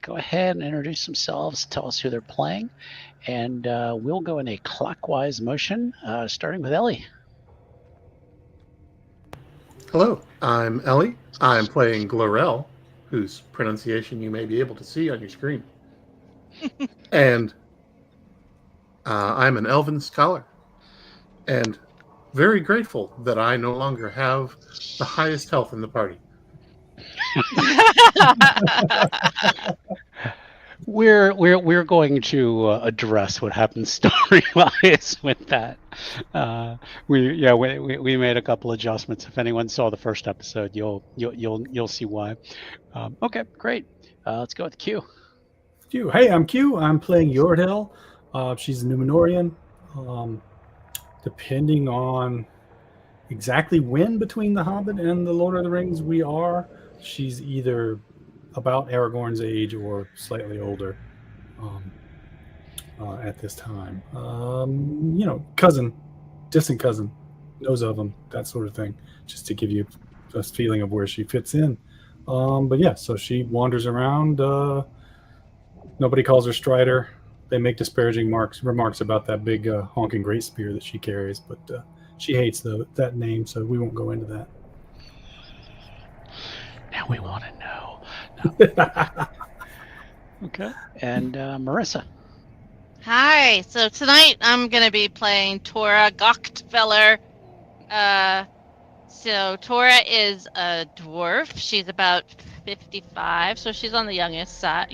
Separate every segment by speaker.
Speaker 1: go ahead and introduce themselves, tell us who they're playing, and we'll go in a clockwise motion, starting with Ellie.
Speaker 2: Hello, I'm Ellie. I'm playing Glorel, whose pronunciation you may be able to see on your screen. And I'm an elven scholar. And very grateful that I no longer have the highest health in the party.
Speaker 1: We're going to address what happened story-wise with that. We made a couple adjustments. If anyone saw the first episode, you'll see why. Okay, great. Let's go with Q.
Speaker 3: Q. Hey, I'm Q. I'm playing Yordhill. She's a Numenorian. Depending on exactly when between The Hobbit and The Lord of the Rings we are, she's either about Aragorn's age or slightly older at this time. Cousin, distant cousin, knows of him, that sort of thing, just to give you a feeling of where she fits in. But yeah, so she wanders around. Nobody calls her Strider. They make disparaging remarks about that big honking great spear that she carries, but she hates that name, so we won't go into that.
Speaker 1: Now we want to know. No. Okay, and Marissa.
Speaker 4: Hi. So tonight I'm going to be playing Tora Gochtfeller. So Tora is a dwarf. She's about 55, so she's on the younger side.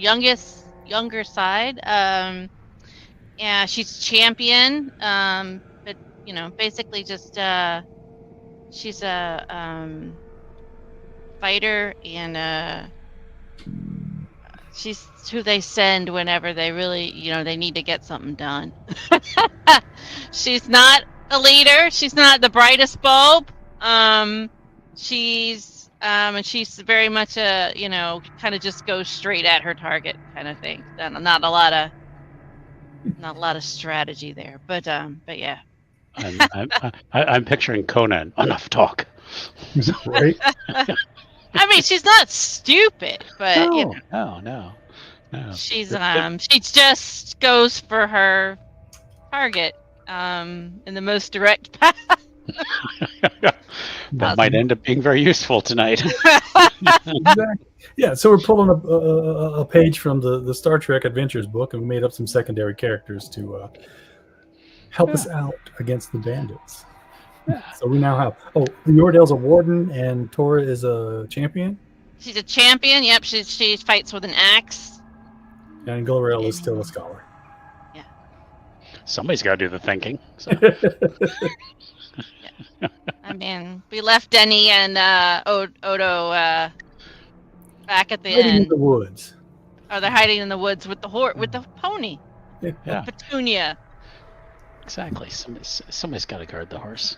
Speaker 4: Yeah, she's champion. But basically just she's a fighter, and she's who they send whenever they really, they need to get something done. She's not a leader. She's not the brightest bulb. She's very much a, kind of just goes straight at her target kind of thing. Not a lot of strategy there, but yeah.
Speaker 1: I'm picturing Conan. Enough talk.
Speaker 3: Right.
Speaker 4: I mean, she's not stupid, but
Speaker 1: no.
Speaker 4: She just goes for her target in the most direct path.
Speaker 1: That might end up being very useful tonight.
Speaker 3: Exactly. Yeah, so we're pulling a page from the Star Trek Adventures book, and we made up some secondary characters to help us out against the bandits. So we now have Yordale's a warden and Tora is a champion.
Speaker 4: She's a champion. Yep, she fights with an axe.
Speaker 3: And Glorel is still a scholar.
Speaker 4: Yeah.
Speaker 1: Somebody's got to do the thinking. So.
Speaker 4: Yeah. I mean, we left Denny and Odo back at the
Speaker 3: hiding
Speaker 4: end.
Speaker 3: in the woods.
Speaker 4: Oh, they're hiding in the woods with the pony.
Speaker 3: Yeah.
Speaker 4: Petunia.
Speaker 1: Exactly. Somebody's got to guard the horse.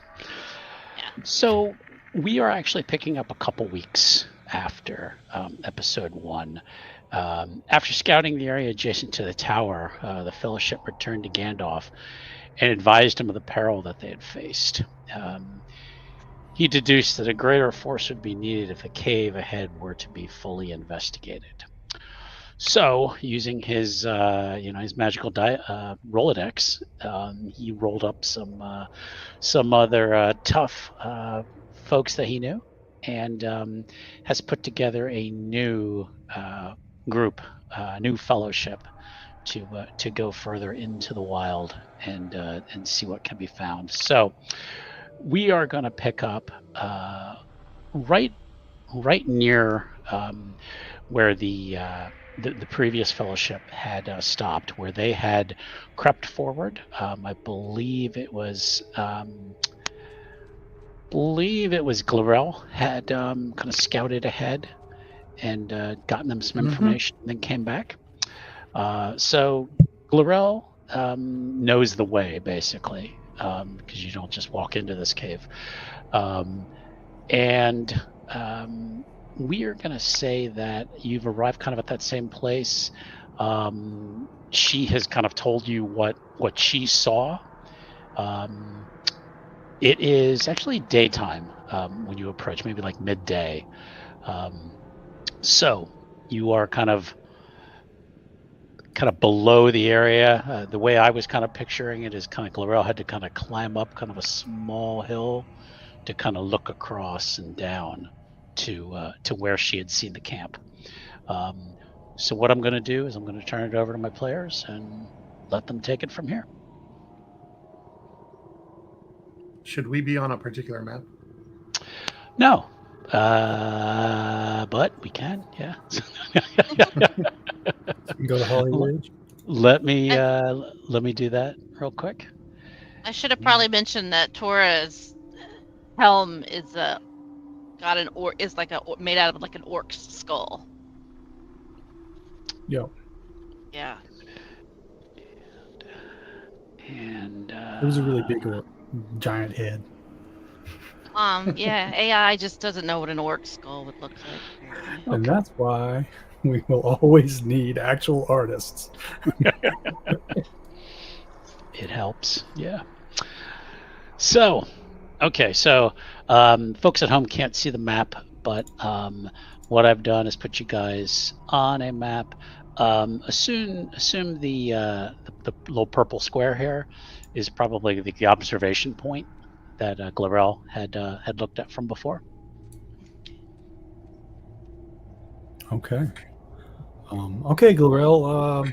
Speaker 4: Yeah.
Speaker 1: So we are actually picking up a couple weeks after episode 1. After scouting the area adjacent to the tower, the Fellowship returned to Gandalf and advised him of the peril that they had faced. He deduced that a greater force would be needed if the cave ahead were to be fully investigated. So, using his magical Rolodex, he rolled up some other tough folks that he knew, and has put together a new group, new fellowship, to go further into the wild and see what can be found. So, we are going to pick up right near where the previous fellowship had stopped, where they had crept forward. I believe it was Glorel had kind of scouted ahead and gotten them some information, and then came back. So Glorel knows the way, basically, because you don't just walk into this cave. And we are going to say that you've arrived kind of at that same place. She has kind of told you what she saw. It is actually daytime when you approach, maybe like midday. So you are kind of kind of below the area. The way I was kind of picturing it is kind of Glorel had to kind of climb up kind of a small hill to kind of look across and down to where she had seen the camp. So what I'm going to do is I'm going to turn it over to my players and let them take it from here.
Speaker 2: Should we be on a particular map?
Speaker 1: No, but we can. Yeah.
Speaker 3: Go to Holly Ridge.
Speaker 1: Let me do that real quick.
Speaker 4: I should have probably mentioned that Tora's helm is got an is like made out of like an orc's skull.
Speaker 3: Yo,
Speaker 4: Yeah.
Speaker 1: And
Speaker 3: it was a really big orc, giant head.
Speaker 4: Yeah, AI just doesn't know what an orc skull would look like, apparently.
Speaker 3: And that's why we will always need actual artists.
Speaker 1: It helps. Yeah. So, okay. So, folks at home can't see the map, but what I've done is put you guys on a map. Assume the little purple square here is probably the observation point that Glorel had looked at from before.
Speaker 3: Okay. Okay, Glorel.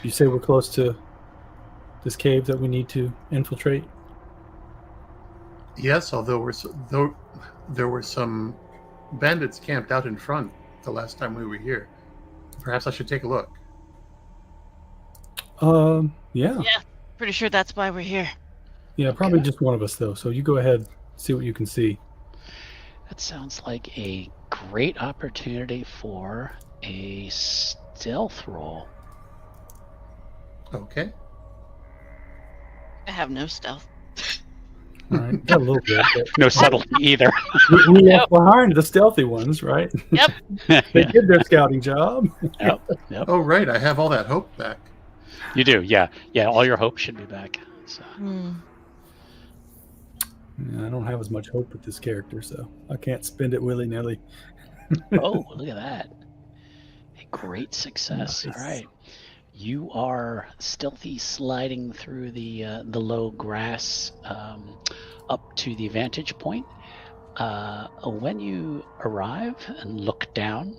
Speaker 3: You say we're close to this cave that we need to infiltrate?
Speaker 2: Yes, although there were some bandits camped out in front the last time we were here. Perhaps I should take a look.
Speaker 3: Yeah.
Speaker 4: Yeah, pretty sure that's why we're here.
Speaker 3: Yeah, probably just one of us, though. So you go ahead, see what you can see.
Speaker 1: That sounds like a great opportunity for a stealth roll.
Speaker 2: Okay.
Speaker 4: I have no stealth.
Speaker 3: All right, got a little bit. But
Speaker 1: No subtlety either.
Speaker 3: we left behind the stealthy ones, right?
Speaker 4: Yep.
Speaker 3: They did their scouting job.
Speaker 1: Yep.
Speaker 2: Oh, right. I have all that hope back.
Speaker 1: You do. Yeah. All your hope should be back. So.
Speaker 3: Yeah, I don't have as much hope with this character, so I can't spend it willy-nilly.
Speaker 1: Oh, look at that. A great success.
Speaker 3: Nice.
Speaker 1: All right. You are stealthy sliding through the low grass up to the vantage point. When you arrive and look down,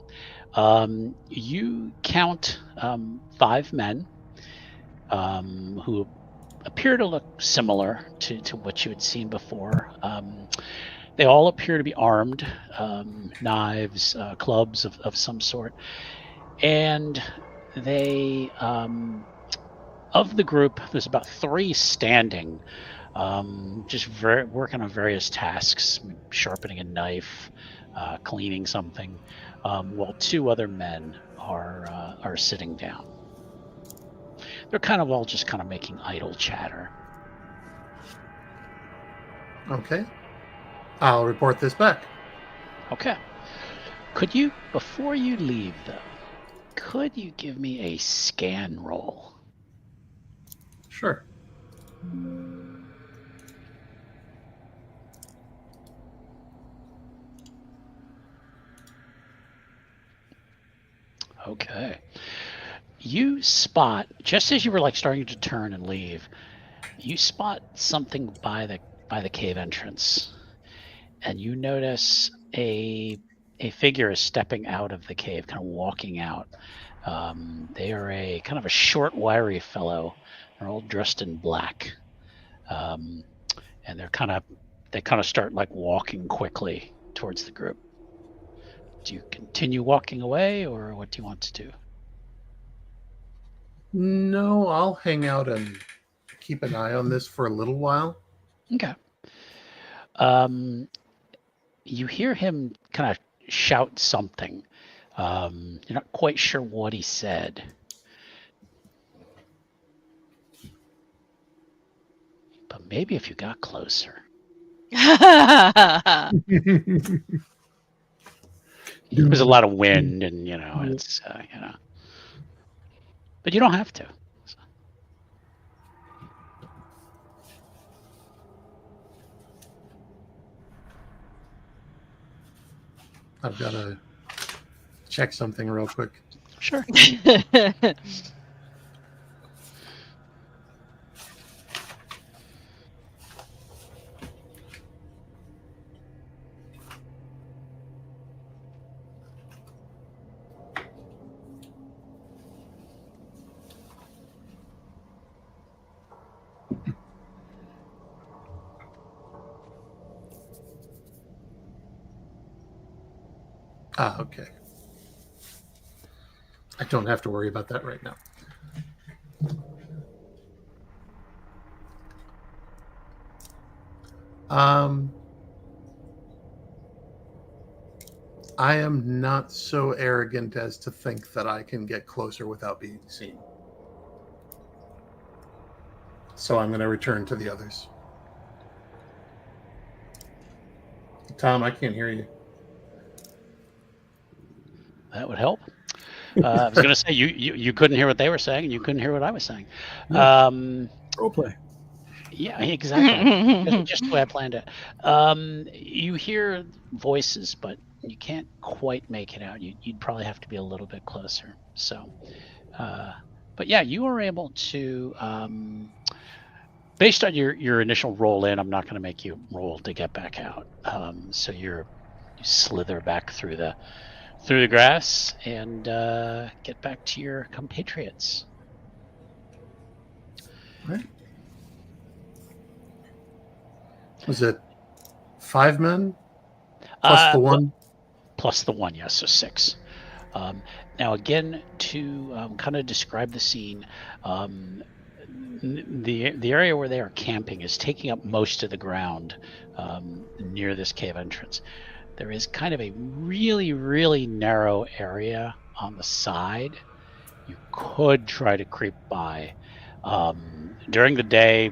Speaker 1: you count 5 men who appear to look similar to what you had seen before. They all appear to be armed, knives, clubs of some sort. And they, of the group, there's about 3 standing, just working on various tasks, sharpening a knife, cleaning something, while 2 other men are sitting down. They're kind of all just kind of making idle chatter.
Speaker 2: Okay. I'll report this back.
Speaker 1: Okay. Could you, before you leave though, could you give me a scan roll?
Speaker 2: Sure.
Speaker 1: Okay. You spot, just as you were like starting to turn and leave, you spot something by the cave entrance, and you notice a figure is stepping out of the cave, kind of walking out. They are a kind of a short, wiry fellow. They're all dressed in black, and they kind of start like walking quickly towards the group. Do you continue walking away, or what do you want to do?
Speaker 2: No, I'll hang out and keep an eye on this for a little while.
Speaker 1: Okay. You hear him kind of shout something. You're not quite sure what he said. But maybe if you got closer. There's a lot of wind and, it's, But you don't have to. So.
Speaker 2: I've got to check something real quick.
Speaker 1: Sure.
Speaker 2: Ah, okay. I don't have to worry about that right now. I am not so arrogant as to think that I can get closer without being seen. So I'm going to return to the others. Tom, I can't hear you.
Speaker 1: That would help. I was going to say you couldn't hear what they were saying, and you couldn't hear what I was saying.
Speaker 3: Yeah. Roleplay.
Speaker 1: Yeah, exactly. just the way I planned it. You hear voices, but you can't quite make it out. You'd probably have to be a little bit closer. So, but yeah, you are able to. Based on your initial roll in, I'm not going to make you roll to get back out. So you slither back through the grass and get back to your compatriots.
Speaker 2: Right. Was it 5 men plus the one?
Speaker 1: Plus the one, yes, so 6. Now, again, to kind of describe the scene, the area where they are camping is taking up most of the ground near this cave entrance. There is kind of a really, really narrow area on the side. You could try to creep by. During the day,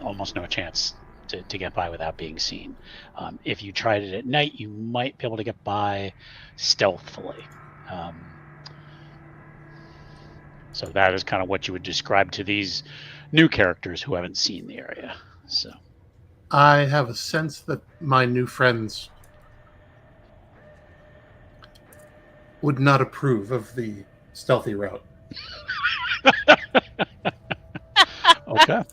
Speaker 1: almost no chance to get by without being seen. If you tried it at night, you might be able to get by stealthily. So that is kind of what you would describe to these new characters who haven't seen the area. So
Speaker 2: I have a sense that my new friends would not approve of the stealthy route.
Speaker 1: okay.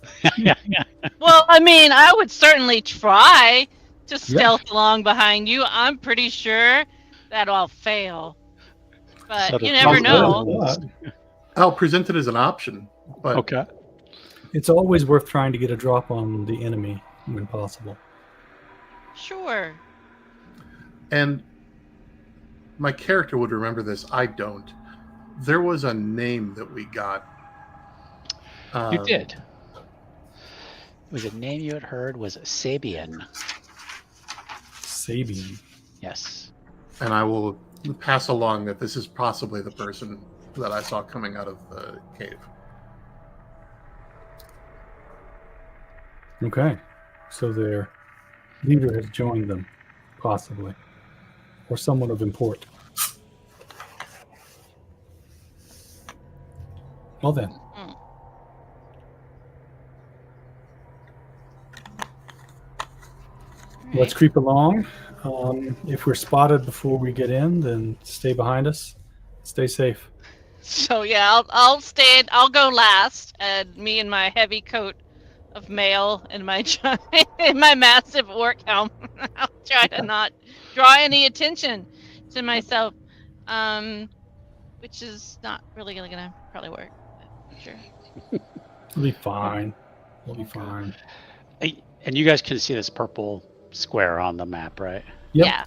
Speaker 4: Well, I mean, I would certainly try to stealth along behind you. I'm pretty sure that I'll fail. But
Speaker 1: So
Speaker 4: you
Speaker 1: the
Speaker 4: never
Speaker 1: two
Speaker 4: know.
Speaker 1: roles-
Speaker 2: I'll present it as an option, but
Speaker 1: Okay.
Speaker 3: It's always worth trying to get a drop on the enemy when possible.
Speaker 4: Sure.
Speaker 2: and my character would remember this. I don't. There was a name that we got.
Speaker 1: You did. It was a name you had heard was Sabian.
Speaker 3: Sabian.
Speaker 1: Yes.
Speaker 2: And I will pass along that this is possibly the person that I saw coming out of the cave.
Speaker 3: Okay. So their leader has joined them, possibly. Or someone of import. Well then. Let's creep along. If we're spotted before we get in, then stay behind us. Stay safe.
Speaker 4: So yeah, I'll stand. I'll go last, and me in my heavy coat of mail and my in my massive orc helm. I'll try to not draw any attention to myself, which is not really gonna probably work. But sure.
Speaker 3: We'll be fine. We'll be fine.
Speaker 1: And you guys can see this purple square on the map, right?
Speaker 3: Yep.
Speaker 4: Yeah.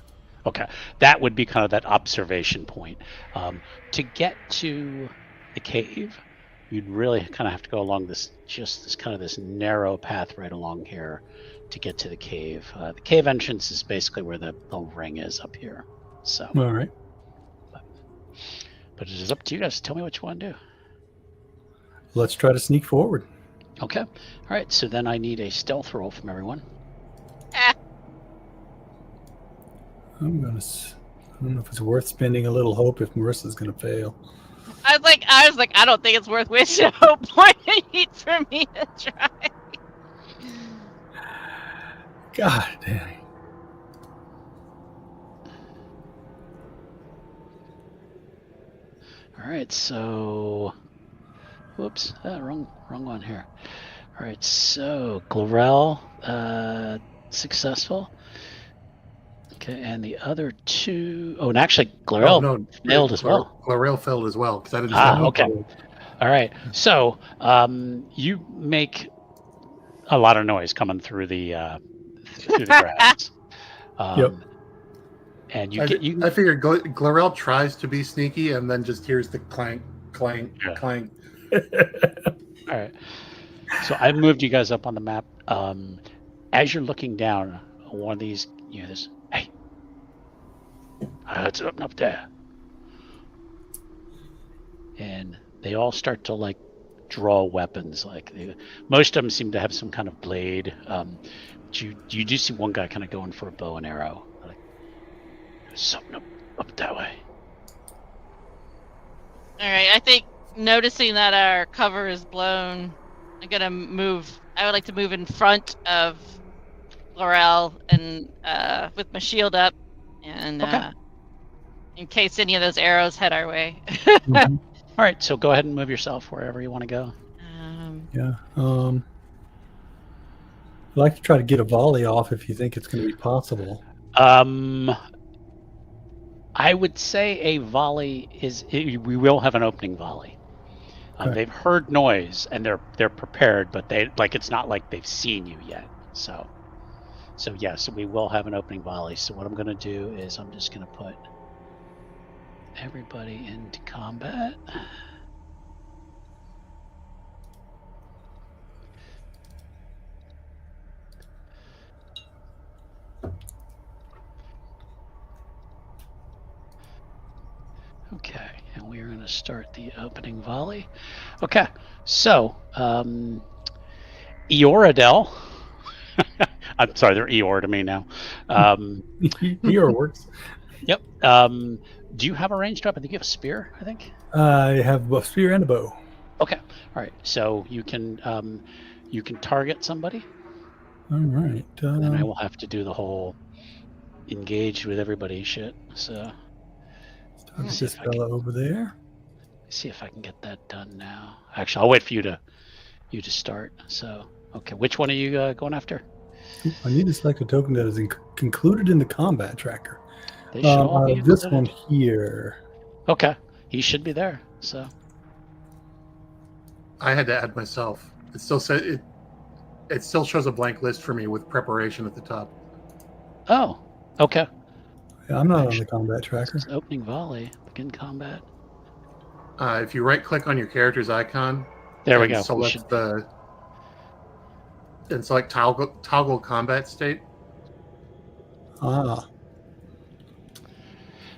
Speaker 1: Okay, that would be kind of that observation point. To get to the cave, you'd really kind of have to go along this narrow path right along here to get to the cave. The cave entrance is basically where the ring is up here. So,
Speaker 3: All right.
Speaker 1: but it is up to you guys. Tell me what you want to do.
Speaker 3: Let's try to sneak forward.
Speaker 1: Okay. All right. So then I need a stealth roll from everyone.
Speaker 3: I don't know if it's worth spending a little hope if Marissa's going to fail.
Speaker 4: I was like, I don't think it's worth wasting hope point for me to try.
Speaker 3: God damn.
Speaker 1: All right, so whoops, wrong one here. All right, so Glorel, successful. Okay, and the other two, and actually Glorel
Speaker 2: no,
Speaker 1: failed as well.
Speaker 2: Glorel failed as well because I didn't step up.
Speaker 1: Okay. All right, so you make a lot of noise coming through the grass.
Speaker 3: Yep.
Speaker 1: And
Speaker 2: I figured Glorel tries to be sneaky and then just hears the clank, clank, clank.
Speaker 1: All right. So I moved you guys up on the map. As you're looking down, one of these, you hear this, hey, I heard something up there. And they all start to like draw weapons. Most of them seem to have some kind of blade. You do see one guy kind of going for a bow and arrow. Like, there's something up that way.
Speaker 4: All right, I think noticing that our cover is blown, I'm gonna move. I would like to move in front of Laurel and with my shield up, and
Speaker 1: Okay.
Speaker 4: In case any of those arrows head our way.
Speaker 3: Mhm.
Speaker 1: All right, so go ahead and move yourself wherever you want to go.
Speaker 3: Yeah. I'd like to try to get a volley off if you think it's going to be possible.
Speaker 1: I would say a volley we will have an opening volley.
Speaker 3: Okay.
Speaker 1: They've heard noise and they're prepared, but it's not like they've seen you yet. So yes, we will have an opening volley. So what I'm going to do is I'm just going to put everybody into combat. Okay, and we are going to start the opening volley. Okay, so Eoradel. I'm sorry, they're Eeyore to me now.
Speaker 3: Eeyore works.
Speaker 1: Yep. Do you have a ranged weapon? I think you have a spear, I think.
Speaker 3: I have a spear and a bow.
Speaker 1: Okay. All right. So you can target somebody.
Speaker 3: All right.
Speaker 1: And I will have to do the whole engage with everybody shit. So
Speaker 3: Target this fella over there.
Speaker 1: See if I can get that done now. Actually, I'll wait for you to start. So okay, which one are you going after?
Speaker 3: I need to select a token that is included in the combat tracker.
Speaker 1: They should all be
Speaker 3: this
Speaker 1: included.
Speaker 3: one here.
Speaker 1: Okay, he should be there. So
Speaker 2: I had to add myself. It still said it still shows a blank list for me with preparation at the top.
Speaker 1: Oh, okay.
Speaker 3: Yeah, I'm not on the combat tracker.
Speaker 1: Opening volley, begin combat.
Speaker 2: If you right click on your character's icon,
Speaker 1: there we go.
Speaker 2: Select select toggle combat state.
Speaker 3: Ah.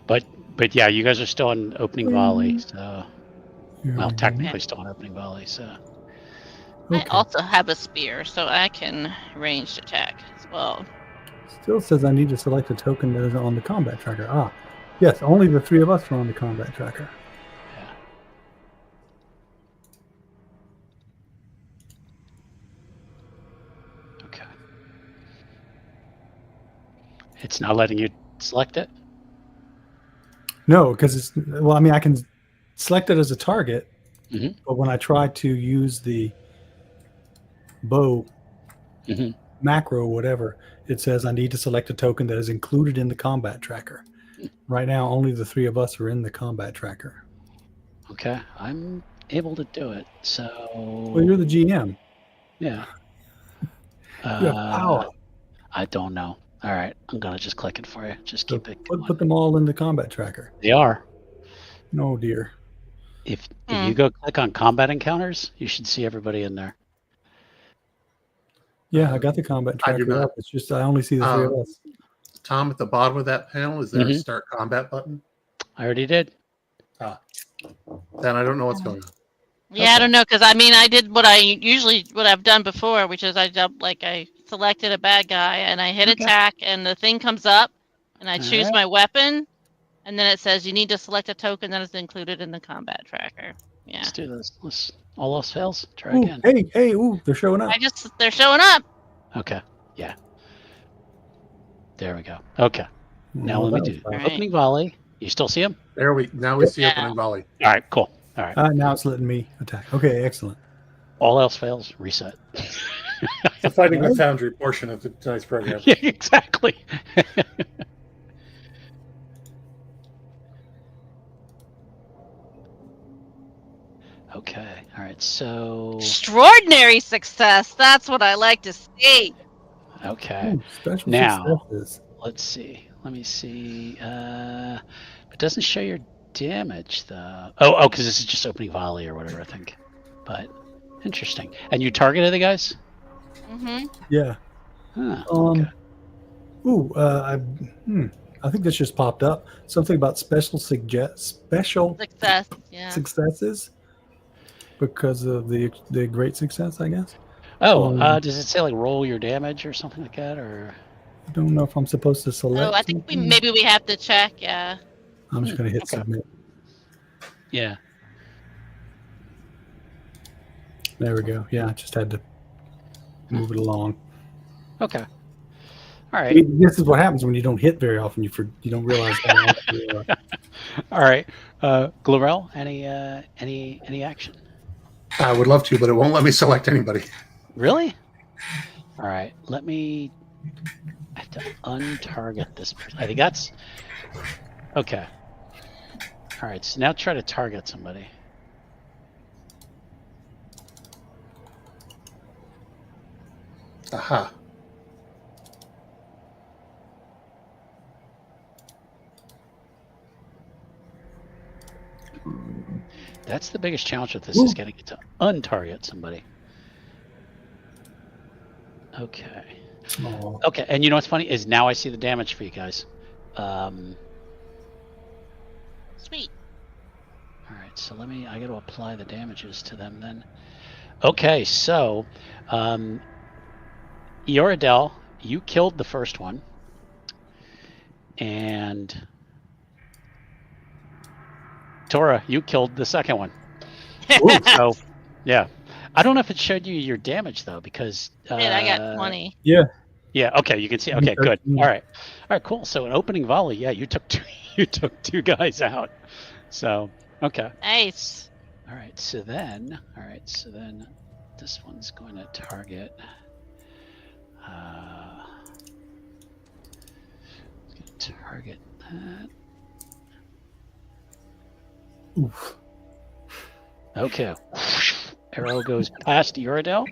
Speaker 1: But yeah, you guys are still in opening volley. So well,
Speaker 3: Mhm.
Speaker 1: technically still in opening volley. So
Speaker 4: I also have a spear, so I can ranged attack as well.
Speaker 3: Still says I need to select a token that is on the combat tracker. Ah, yes, only the three of us are on the combat tracker.
Speaker 1: yeah. Okay. It's not letting you select it.
Speaker 3: No, because I can select it as a target,
Speaker 1: Mhm.
Speaker 3: but when I try to use the bow
Speaker 1: Mhm.
Speaker 3: macro, whatever, it says I need to select a token that is included in the combat tracker. Right now, only the three of us are in the combat tracker.
Speaker 1: Okay, I'm able to do it. So
Speaker 3: Well, you're the GM.
Speaker 1: yeah.
Speaker 3: You have power.
Speaker 1: I don't know. All right, I'm gonna just click it for you. Just keep it going.
Speaker 3: Put them all in the combat tracker.
Speaker 1: They are.
Speaker 3: Oh dear.
Speaker 1: If you go click on combat encounters, you should see everybody in there.
Speaker 3: Yeah, I got the combat
Speaker 2: I do
Speaker 3: tracker
Speaker 2: not.
Speaker 3: up. It's just I only see the three of us.
Speaker 2: Tom, at the bottom of that panel, is there a start combat button?
Speaker 1: I already did.
Speaker 2: Then I don't know what's going on.
Speaker 4: Yeah, I don't know, because I did what I've done before, which is I selected a bad guy and I hit attack, and the thing comes up, and I choose my weapon, and then it says you need to select a token that is included in the combat tracker. Yeah.
Speaker 1: Let's do this. All else fails. Try
Speaker 3: Ooh,
Speaker 1: again.
Speaker 3: hey, they're showing up.
Speaker 4: They're showing up.
Speaker 1: Okay. Yeah. There we go. Okay. Now let me do opening volley. You still see him?
Speaker 2: Now we see
Speaker 4: Yeah.
Speaker 2: opening volley.
Speaker 1: All right, cool. All right.
Speaker 3: Now it's letting me attack. Okay, excellent.
Speaker 1: All else fails, reset.
Speaker 2: The fighting
Speaker 3: Right.
Speaker 2: with Foundry portion of tonight's program.
Speaker 1: Yeah, exactly. Okay. All right. So.
Speaker 4: Extraordinary success. That's what I like to see.
Speaker 1: Okay.
Speaker 3: Ooh, special
Speaker 1: Now,
Speaker 3: successes.
Speaker 1: let's see. Let me see. It doesn't show your damage though. Oh, because this is just opening volley or whatever, I think. But interesting. And you targeted the guys?
Speaker 4: Mm-hmm.
Speaker 3: Yeah.
Speaker 1: Huh, okay.
Speaker 3: Ooh, I think this just popped up. Something about special
Speaker 4: Success. Yeah.
Speaker 3: successes because of the great success, I guess.
Speaker 1: Oh, does it say like roll your damage or something like that, or?
Speaker 3: I don't know if I'm supposed to select.
Speaker 4: Oh, I think
Speaker 3: something.
Speaker 4: maybe we have to check. Yeah.
Speaker 3: I'm just going to hit
Speaker 1: Okay.
Speaker 3: submit.
Speaker 1: Yeah.
Speaker 3: There we go. Yeah, I just had to move it along.
Speaker 1: Okay. All
Speaker 3: I
Speaker 1: right.
Speaker 3: mean, this is what happens when you don't hit very often. You don't realize how often you are.
Speaker 1: All right. Glorel, any action?
Speaker 2: I would love to, but it won't let me select anybody.
Speaker 1: Really? All right. I have to untarget this person. I think that's okay. All right. So now try to target somebody.
Speaker 2: Aha.
Speaker 1: That's the biggest challenge with this is getting it to untarget somebody. Okay.
Speaker 3: Oh,
Speaker 1: Okay. And you know what's funny is now I see the damage for you guys.
Speaker 4: Sweet.
Speaker 1: All right, so I got to apply the damages to them then. Okay, so, Yoradel, you killed the first one. And Tora, you killed the second one. So, yeah. I don't know if it showed you your damage though, because
Speaker 4: I got 20.
Speaker 3: yeah.
Speaker 1: Yeah. Okay, you can see. Okay, good. All right, cool. So an opening volley, yeah, you took two guys out. So okay.
Speaker 4: Nice.
Speaker 1: All right. So then this one's going to target. Target that.
Speaker 3: Oof.
Speaker 1: Okay. Arrow goes past Uradel,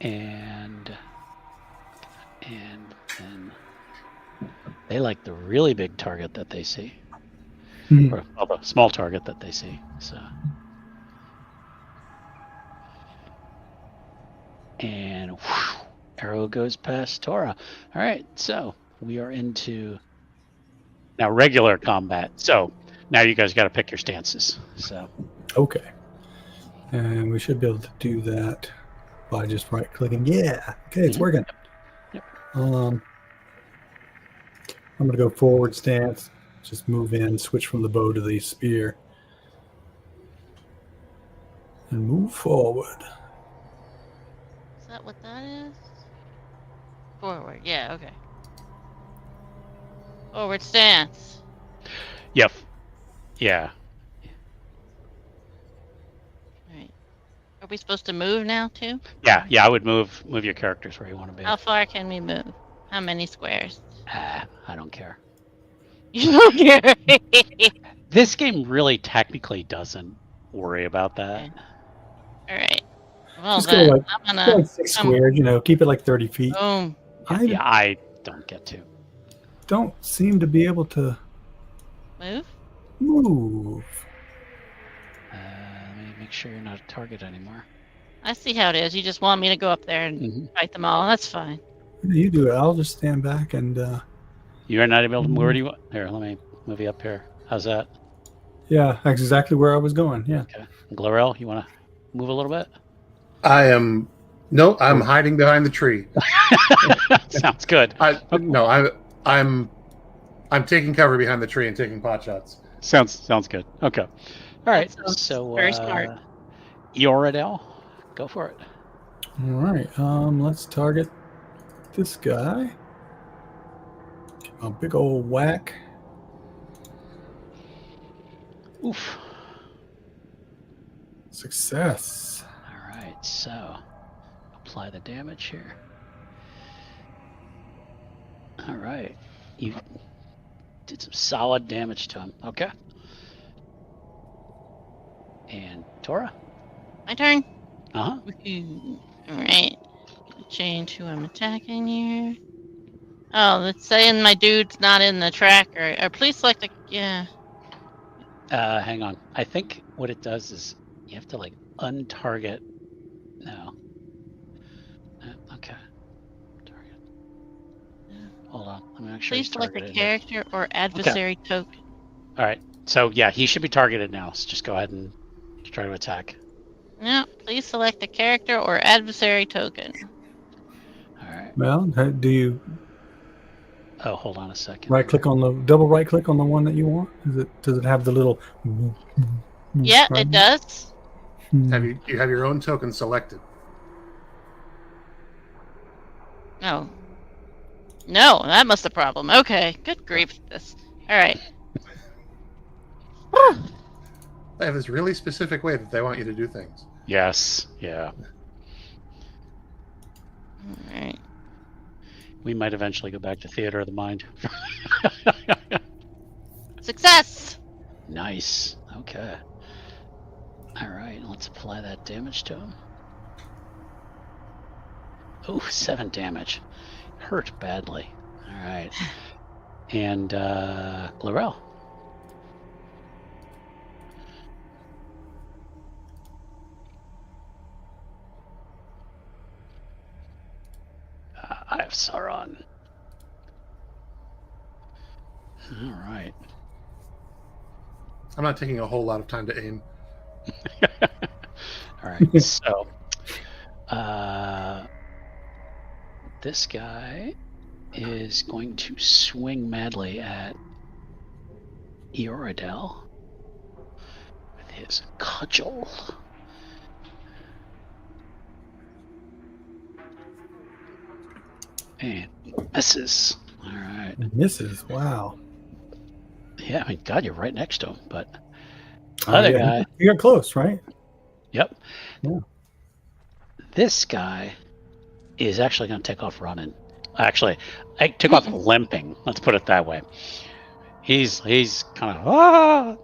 Speaker 1: and then they like the really big target that they see, or the small target that they see. So, and arrow goes past Tora. All right, so we are into now regular combat. So now you guys got to pick your stances. So
Speaker 3: Okay. And we should be able to do that by just right clicking. Yeah. Okay, it's working.
Speaker 1: Yep.
Speaker 3: I'm going to go forward stance. Just move in, switch from the bow to the spear. And move forward.
Speaker 4: Is that what that is? Forward. Yeah, okay. Forward stance.
Speaker 1: Yep. Yeah.
Speaker 4: Right. Are we supposed to move now too?
Speaker 1: Yeah. I would move your characters where you want to be.
Speaker 4: How far can we move? How many squares?
Speaker 1: I don't care.
Speaker 4: You don't care.
Speaker 1: This game really technically doesn't worry about that.
Speaker 4: Okay. All right. Well,
Speaker 3: Just go
Speaker 4: then
Speaker 3: like,
Speaker 4: I'm
Speaker 3: go
Speaker 4: gonna
Speaker 3: like 6 squares, keep it like 30 feet.
Speaker 4: boom.
Speaker 1: I don't get to.
Speaker 3: Don't seem to be able to
Speaker 4: Move.
Speaker 3: move.
Speaker 1: Let me make sure you're not a target anymore.
Speaker 4: I see how it is. You just want me to go up there and
Speaker 1: Mhm.
Speaker 4: fight them all. That's fine.
Speaker 3: You do it. I'll just stand back and
Speaker 1: You're not able to move. Where do you want? Here, let me move you up here. How's that?
Speaker 3: yeah, that's exactly where I was going. Yeah.
Speaker 1: Okay. Glorel, you want to move a little bit?
Speaker 2: I'm hiding behind the tree.
Speaker 1: Sounds good.
Speaker 2: I'm taking cover behind the tree and taking pot shots.
Speaker 1: Sounds good. Okay. All right.
Speaker 4: That sounds
Speaker 1: So
Speaker 4: very smart.
Speaker 1: Yoradel, go for it.
Speaker 3: All right. Let's target this guy. Give him a big old whack.
Speaker 1: Oof.
Speaker 3: Success.
Speaker 1: All right, so apply the damage here. All right, you did some solid damage to him. Okay. And Tora?
Speaker 4: My turn.
Speaker 1: Uh-huh.
Speaker 4: Woohoo. All right. Change who I'm attacking here. Oh, it's saying my dude's not in the tracker. Or please select a. Yeah.
Speaker 1: Hang on. I think what it does is you have to like untarget. No. Okay. Target. Hold on. Let me make sure
Speaker 4: Please
Speaker 1: he's
Speaker 4: select a
Speaker 1: targeted here.
Speaker 4: character or adversary token.
Speaker 1: All right. So yeah, he should be targeted now. So just go ahead and try to attack.
Speaker 4: No, please select a character or adversary token.
Speaker 1: All right.
Speaker 3: Well, do you
Speaker 1: Oh, hold on a second.
Speaker 3: right click on the double right click on the one that you want? Does it have the little?
Speaker 4: Yeah,
Speaker 3: right?
Speaker 4: it does.
Speaker 2: Do you have your own token selected?
Speaker 4: Oh. No, that must be a problem. Okay, good grief. This. All right.
Speaker 2: They have this really specific way that they want you to do things.
Speaker 1: Yes. Yeah.
Speaker 4: All right.
Speaker 1: We might eventually go back to Theater of the Mind.
Speaker 4: Success.
Speaker 1: Nice. Okay. All right. Let's apply that damage to him. Oh, 7 damage. Hurt badly. All right. And Glorel. I have Sauron. All right.
Speaker 2: I'm not taking a whole lot of time to aim.
Speaker 1: All right. So, this guy is going to swing madly at Eoradel with his cudgel. And misses. All right.
Speaker 3: Misses. Wow.
Speaker 1: Yeah, I mean, God, you're right next to him. But other guy.
Speaker 3: You got close, right?
Speaker 1: Yep.
Speaker 3: Yeah.
Speaker 1: This guy is actually going to take off running. Actually, I took off limping. Let's put it that way. He's kind of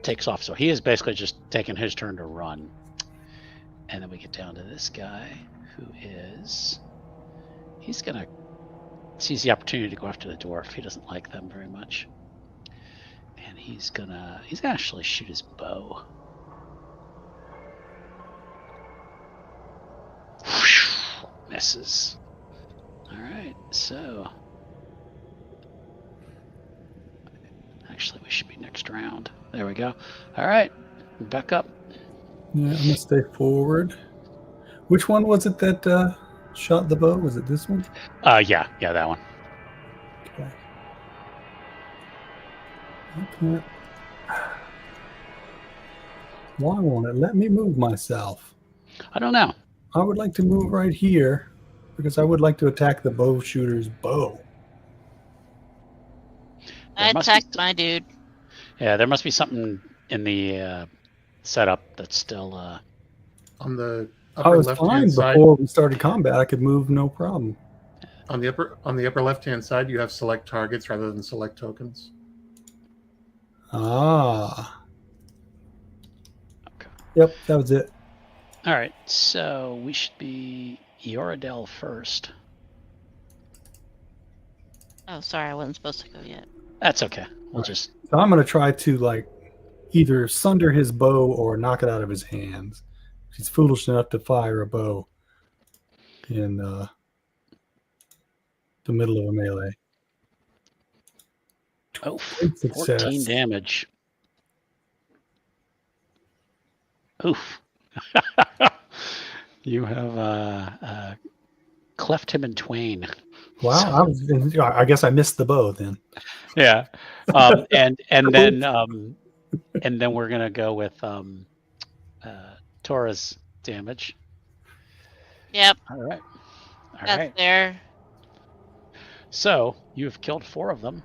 Speaker 1: takes off. So he is basically just taking his turn to run. And then we get down to this guy who is. He's going to seize the opportunity to go after the dwarf. He doesn't like them very much. And he's gonna actually shoot his bow. Misses. All right, so actually we should be next round. There we go. All right, back up.
Speaker 3: Yeah, I'm gonna stay forward. Which one was it that shot the bow? Was it this one?
Speaker 1: Yeah, that one.
Speaker 3: Okay. Why won't it let me move myself?
Speaker 1: I don't know.
Speaker 3: I would like to move right here because I would like to attack the bow shooter's bow.
Speaker 4: I attacked my dude.
Speaker 1: Yeah, there must be something in the setup that's still.
Speaker 2: On the
Speaker 3: I
Speaker 2: upper
Speaker 3: was
Speaker 2: left
Speaker 3: fine
Speaker 2: hand side.
Speaker 3: before we started combat. I could move no problem.
Speaker 2: On the upper left hand side, you have select targets rather than select tokens.
Speaker 3: Ah.
Speaker 1: Okay.
Speaker 3: Yep, that was it.
Speaker 1: All right, so we should be Eoradel first.
Speaker 4: Oh, sorry, I wasn't supposed to go yet.
Speaker 1: That's okay. We'll
Speaker 3: Right.
Speaker 1: just.
Speaker 3: So I'm going to try to either sunder his bow or knock it out of his hands. He's foolish enough to fire a bow in the middle of a melee.
Speaker 1: Oh,
Speaker 3: Great success.
Speaker 1: 14 damage. Oof. You have cleft him in twain.
Speaker 3: Wow, I guess I missed the bow then.
Speaker 1: Yeah. And then we're gonna go with Tora's damage.
Speaker 4: Yep,
Speaker 1: All right.
Speaker 4: that's there.
Speaker 1: So you've killed 4 of them.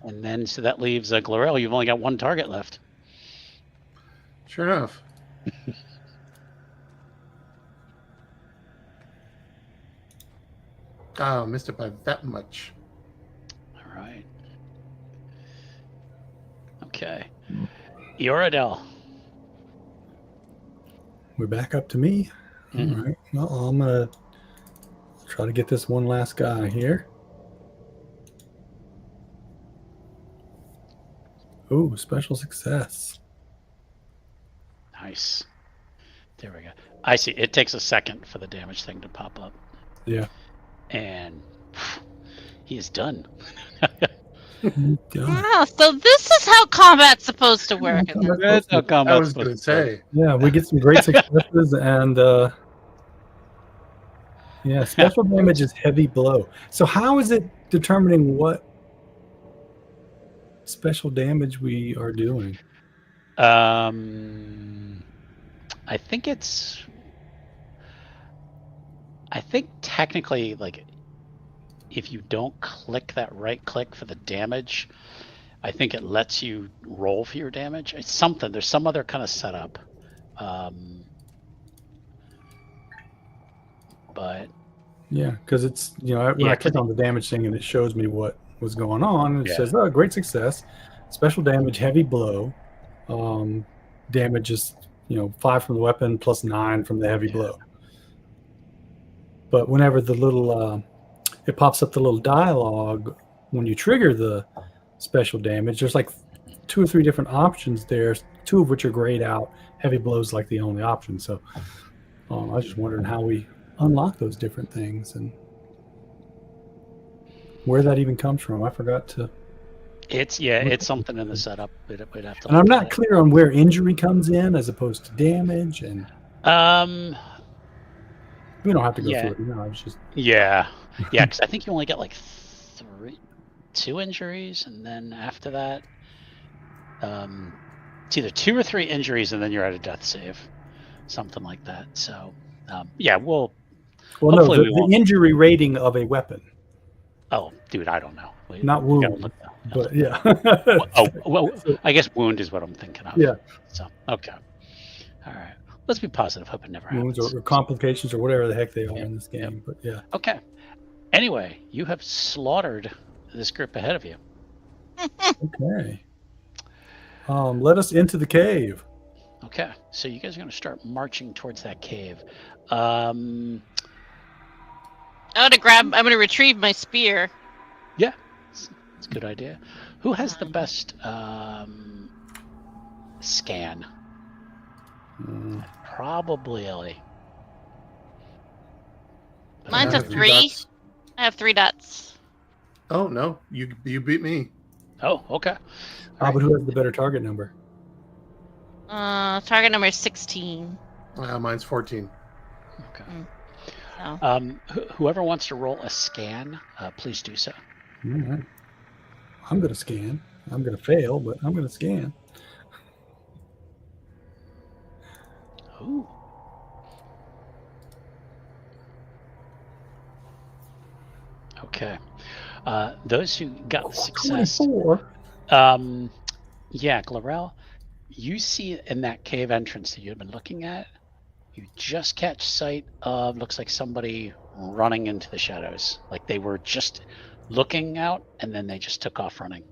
Speaker 1: And then, so that leaves Glorel. You've only got one target left.
Speaker 2: Sure enough. Oh, missed it by that much.
Speaker 1: All right. Okay. Yoradel.
Speaker 3: We're back up to me.
Speaker 1: Mhm.
Speaker 3: All right. Well, I'm going to try to get this one last guy here. Ooh, special success.
Speaker 1: Nice. There we go. I see. It takes a second for the damage thing to pop up.
Speaker 3: Yeah.
Speaker 1: And he is done.
Speaker 3: Done.
Speaker 4: Wow, so this is how combat's supposed to work. in this.
Speaker 1: That's how
Speaker 2: I
Speaker 1: combat's
Speaker 2: was going to
Speaker 1: supposed to work.
Speaker 2: say.
Speaker 3: Yeah, we get some great successes, and yeah, special damage is heavy blow. So how is it determining what special damage we are doing?
Speaker 1: I think technically, like, if you don't click that right click for the damage, I think it lets you roll for your damage. It's something. There's some other kind of setup. But
Speaker 3: Yeah, because it's, when
Speaker 1: Yeah,
Speaker 3: I click on the damage thing and it shows me what was going on, and it
Speaker 1: Yeah.
Speaker 3: says, "Oh, great success, special damage, heavy blow, damage is 5 from the weapon plus 9 from the heavy
Speaker 1: Yeah.
Speaker 3: blow." But whenever the little it pops up the little dialogue when you trigger the special damage, there's like 2 or 3 different options there, 2 of which are grayed out. Heavy blow's like the only option. So I was just wondering how we unlock those different things and where that even comes from. I forgot to.
Speaker 1: it's something in the setup. We'd have to.
Speaker 3: And I'm
Speaker 1: look
Speaker 3: not
Speaker 1: at it.
Speaker 3: clear on where injury comes in as opposed to damage, and we don't have to go
Speaker 1: Yeah.
Speaker 3: through it now. I was just
Speaker 1: Yeah, because I think you only get like 2 injuries, and then after that, it's either 2 or 3 injuries, and then you're at a death save, something like that. So,
Speaker 3: well, no,
Speaker 1: hopefully we won't.
Speaker 3: the injury rating of a weapon,
Speaker 1: Oh, dude, I don't know.
Speaker 3: not
Speaker 1: We gotta
Speaker 3: wound,
Speaker 1: look that up.
Speaker 3: but yeah.
Speaker 1: Well, I guess wound is what I'm thinking of.
Speaker 3: Yeah.
Speaker 1: So, okay. All right. Let's be positive. Hope it never happens.
Speaker 3: Wounds or complications or whatever the heck they are
Speaker 1: Yep,
Speaker 3: in this game. But yeah.
Speaker 1: Okay. Anyway, you have slaughtered this group ahead of you.
Speaker 3: Okay. Let us into the cave.
Speaker 1: Okay. So you guys are going to start marching towards that cave.
Speaker 4: I'm gonna retrieve my spear.
Speaker 1: It's a good idea. Who has the best scan? Probably Ellie. But
Speaker 4: Mine's
Speaker 1: I
Speaker 4: a
Speaker 1: don't-
Speaker 4: 3. I have 3 dots.
Speaker 2: Oh no, you beat me.
Speaker 1: Oh, okay.
Speaker 3: But who has the better target number?
Speaker 4: Target number is 16.
Speaker 2: Mine's 14.
Speaker 1: Okay.
Speaker 4: So.
Speaker 1: Whoever wants to roll a scan, please do so.
Speaker 3: All right. I'm going to scan. I'm going to fail, but I'm going to scan.
Speaker 1: Ooh. Okay. Those who got the success.
Speaker 3: 24.
Speaker 1: Yeah, Glorel, you see in that cave entrance that you've been looking at, you just catch sight of, looks like somebody running into the shadows. Like they were just looking out and then they just took off running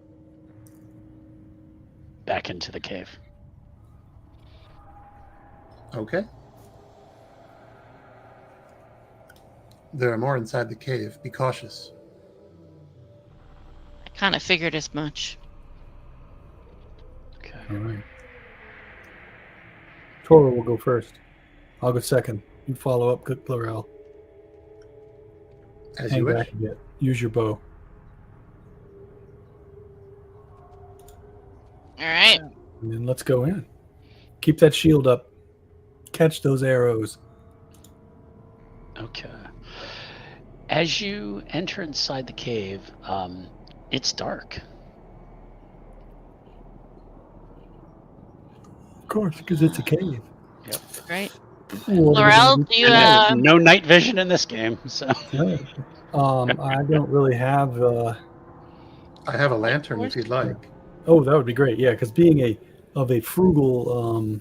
Speaker 1: back into the cave.
Speaker 2: Okay. There are more inside the cave. Be cautious.
Speaker 4: I kind of figured as much.
Speaker 1: Okay.
Speaker 3: All right. Tora will go first. I'll go second. You follow up, good Glorel.
Speaker 2: As
Speaker 3: Hang
Speaker 2: you wish.
Speaker 3: back a bit. Use your bow.
Speaker 4: All right.
Speaker 3: And then let's go in. Keep that shield up. Catch those arrows.
Speaker 1: Okay. As you enter inside the cave, it's dark.
Speaker 3: Of course, because it's a cave.
Speaker 4: Right.
Speaker 3: What are
Speaker 4: Laurel,
Speaker 3: we
Speaker 4: do you
Speaker 1: And no night vision in this game, so
Speaker 3: gonna do? I don't really have.
Speaker 2: I have a lantern if you'd like.
Speaker 3: Oh, that would be great. Yeah, because being of a frugal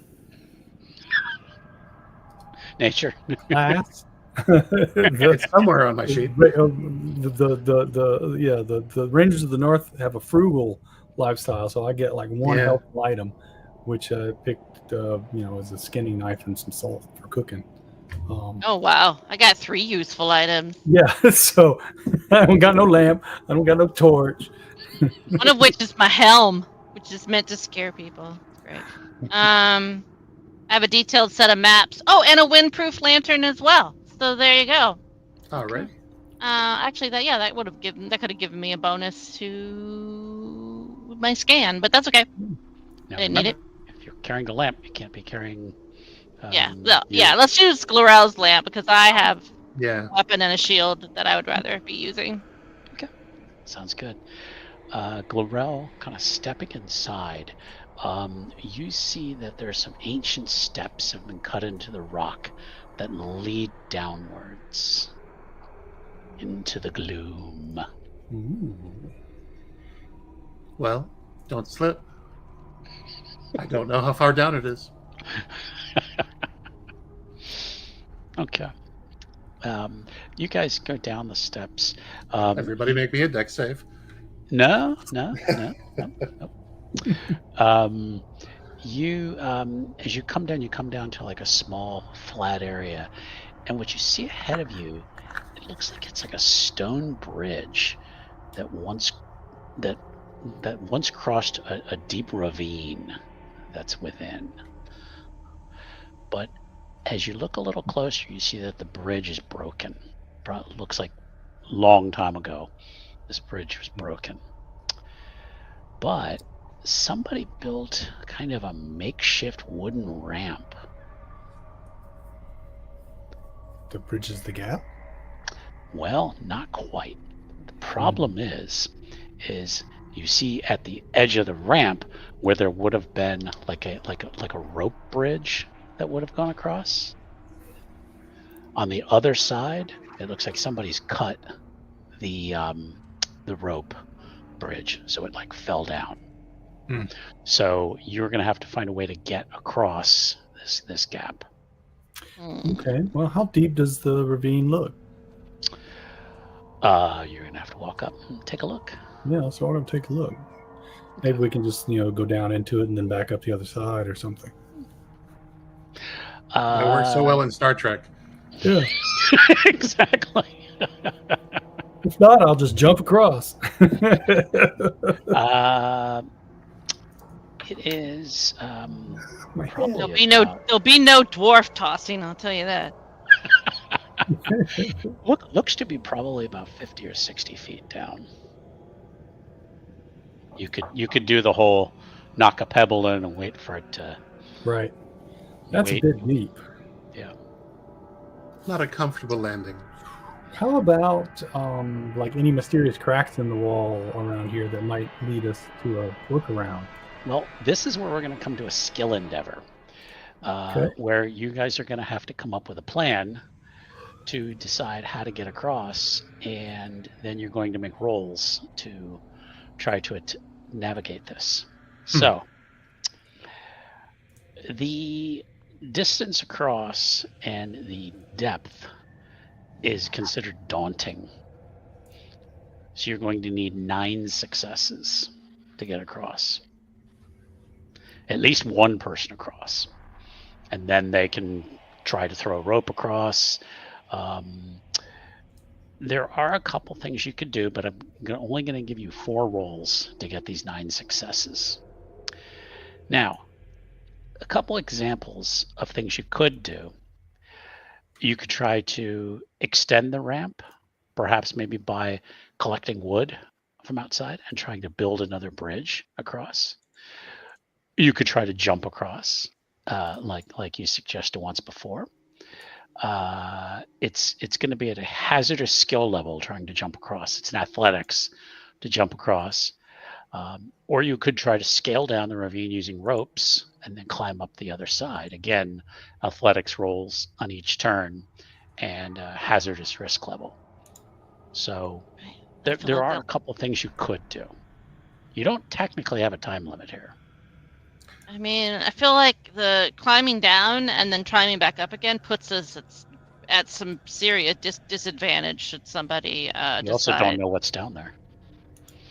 Speaker 1: Nature.
Speaker 3: class,
Speaker 2: It's somewhere on my sheet.
Speaker 3: the Rangers of the North have a frugal lifestyle, so I get like one
Speaker 2: Yeah.
Speaker 3: helpful item, which I picked, as a skinning knife and some salt for cooking.
Speaker 4: Oh wow, I got 3 useful items.
Speaker 3: Yeah, so I don't got no lamp, I don't got no torch.
Speaker 4: One of which is my helm, which is meant to scare people. It's great. I have a detailed set of maps. Oh, and a windproof lantern as well. So there you go.
Speaker 2: All right.
Speaker 4: Actually, that could have given me a bonus to my scan, but that's okay.
Speaker 1: Now,
Speaker 4: I didn't need
Speaker 1: remember,
Speaker 4: it.
Speaker 1: if you're carrying the lamp, you can't be carrying.
Speaker 4: Let's use Glorel's lamp because I have
Speaker 2: Yeah.
Speaker 4: a weapon and a shield that I would rather be using.
Speaker 1: Sounds good. Glorel kind of stepping inside. You see that there are some ancient steps have been cut into the rock that lead downwards into the gloom.
Speaker 3: Ooh.
Speaker 2: Well, don't slip. I don't know how far down it is.
Speaker 1: Okay. You guys go down the steps.
Speaker 2: Everybody make me a deck save.
Speaker 1: No. You as you come down to like a small flat area, and what you see ahead of you, it looks like it's like a stone bridge that once crossed a deep ravine that's within. But as you look a little closer, you see that the bridge is broken. Looks like a long time ago this bridge was broken. But somebody built kind of a makeshift wooden ramp.
Speaker 3: The bridge is the gap?
Speaker 1: Well, not quite. The problem is you see at the edge of the ramp where there would have been like a rope bridge that would have gone across. On the other side, it looks like somebody's cut the rope bridge, so it like fell down. So you're going to have to find a way to get across this gap.
Speaker 3: Okay. Well, how deep does the ravine look?
Speaker 1: You're going to have to walk up and take a look.
Speaker 3: Yeah, so I'm going to take a look. Maybe we can just, go down into it and then back up the other side or something.
Speaker 2: It works so well in Star Trek.
Speaker 3: Yeah.
Speaker 1: Exactly.
Speaker 3: If not, I'll just jump across.
Speaker 1: It is
Speaker 3: My
Speaker 1: probably
Speaker 3: head.
Speaker 4: There'll be no dwarf tossing, I'll tell you that.
Speaker 1: looks to be probably about 50 or 60 feet down. You could do the whole knock a pebble in and wait for it to.
Speaker 3: Right. That's
Speaker 1: wait.
Speaker 3: a bit deep.
Speaker 1: Yeah.
Speaker 2: Not a comfortable landing.
Speaker 3: How about like any mysterious cracks in the wall around here that might lead us to a workaround?
Speaker 1: Well, this is where we're going to come to a skill endeavor, where you guys are going to have to come up with a plan to decide how to get across, and then you're going to make rolls to try to navigate this. So, the distance across and the depth is considered daunting. So you're going to need 9 successes to get across. At least one person across. And then they can try to throw a rope across. There are a couple things you could do, but I'm only going to give you 4 rolls to get these 9 successes. Now, a couple examples of things you could do. You could try to extend the ramp, perhaps maybe by collecting wood from outside and trying to build another bridge across. You could try to jump across, like you suggested once before. It's going to be at a hazardous skill level trying to jump across. It's an athletics to jump across. Or you could try to scale down the ravine using ropes and then climb up the other side. Again, athletics rolls on each turn and hazardous risk level. So there are a couple things you could do. You don't technically have a time limit here.
Speaker 4: I mean, I feel like the climbing down and then climbing back up again puts us at some serious disadvantage should somebody
Speaker 1: You also don't know what's down there.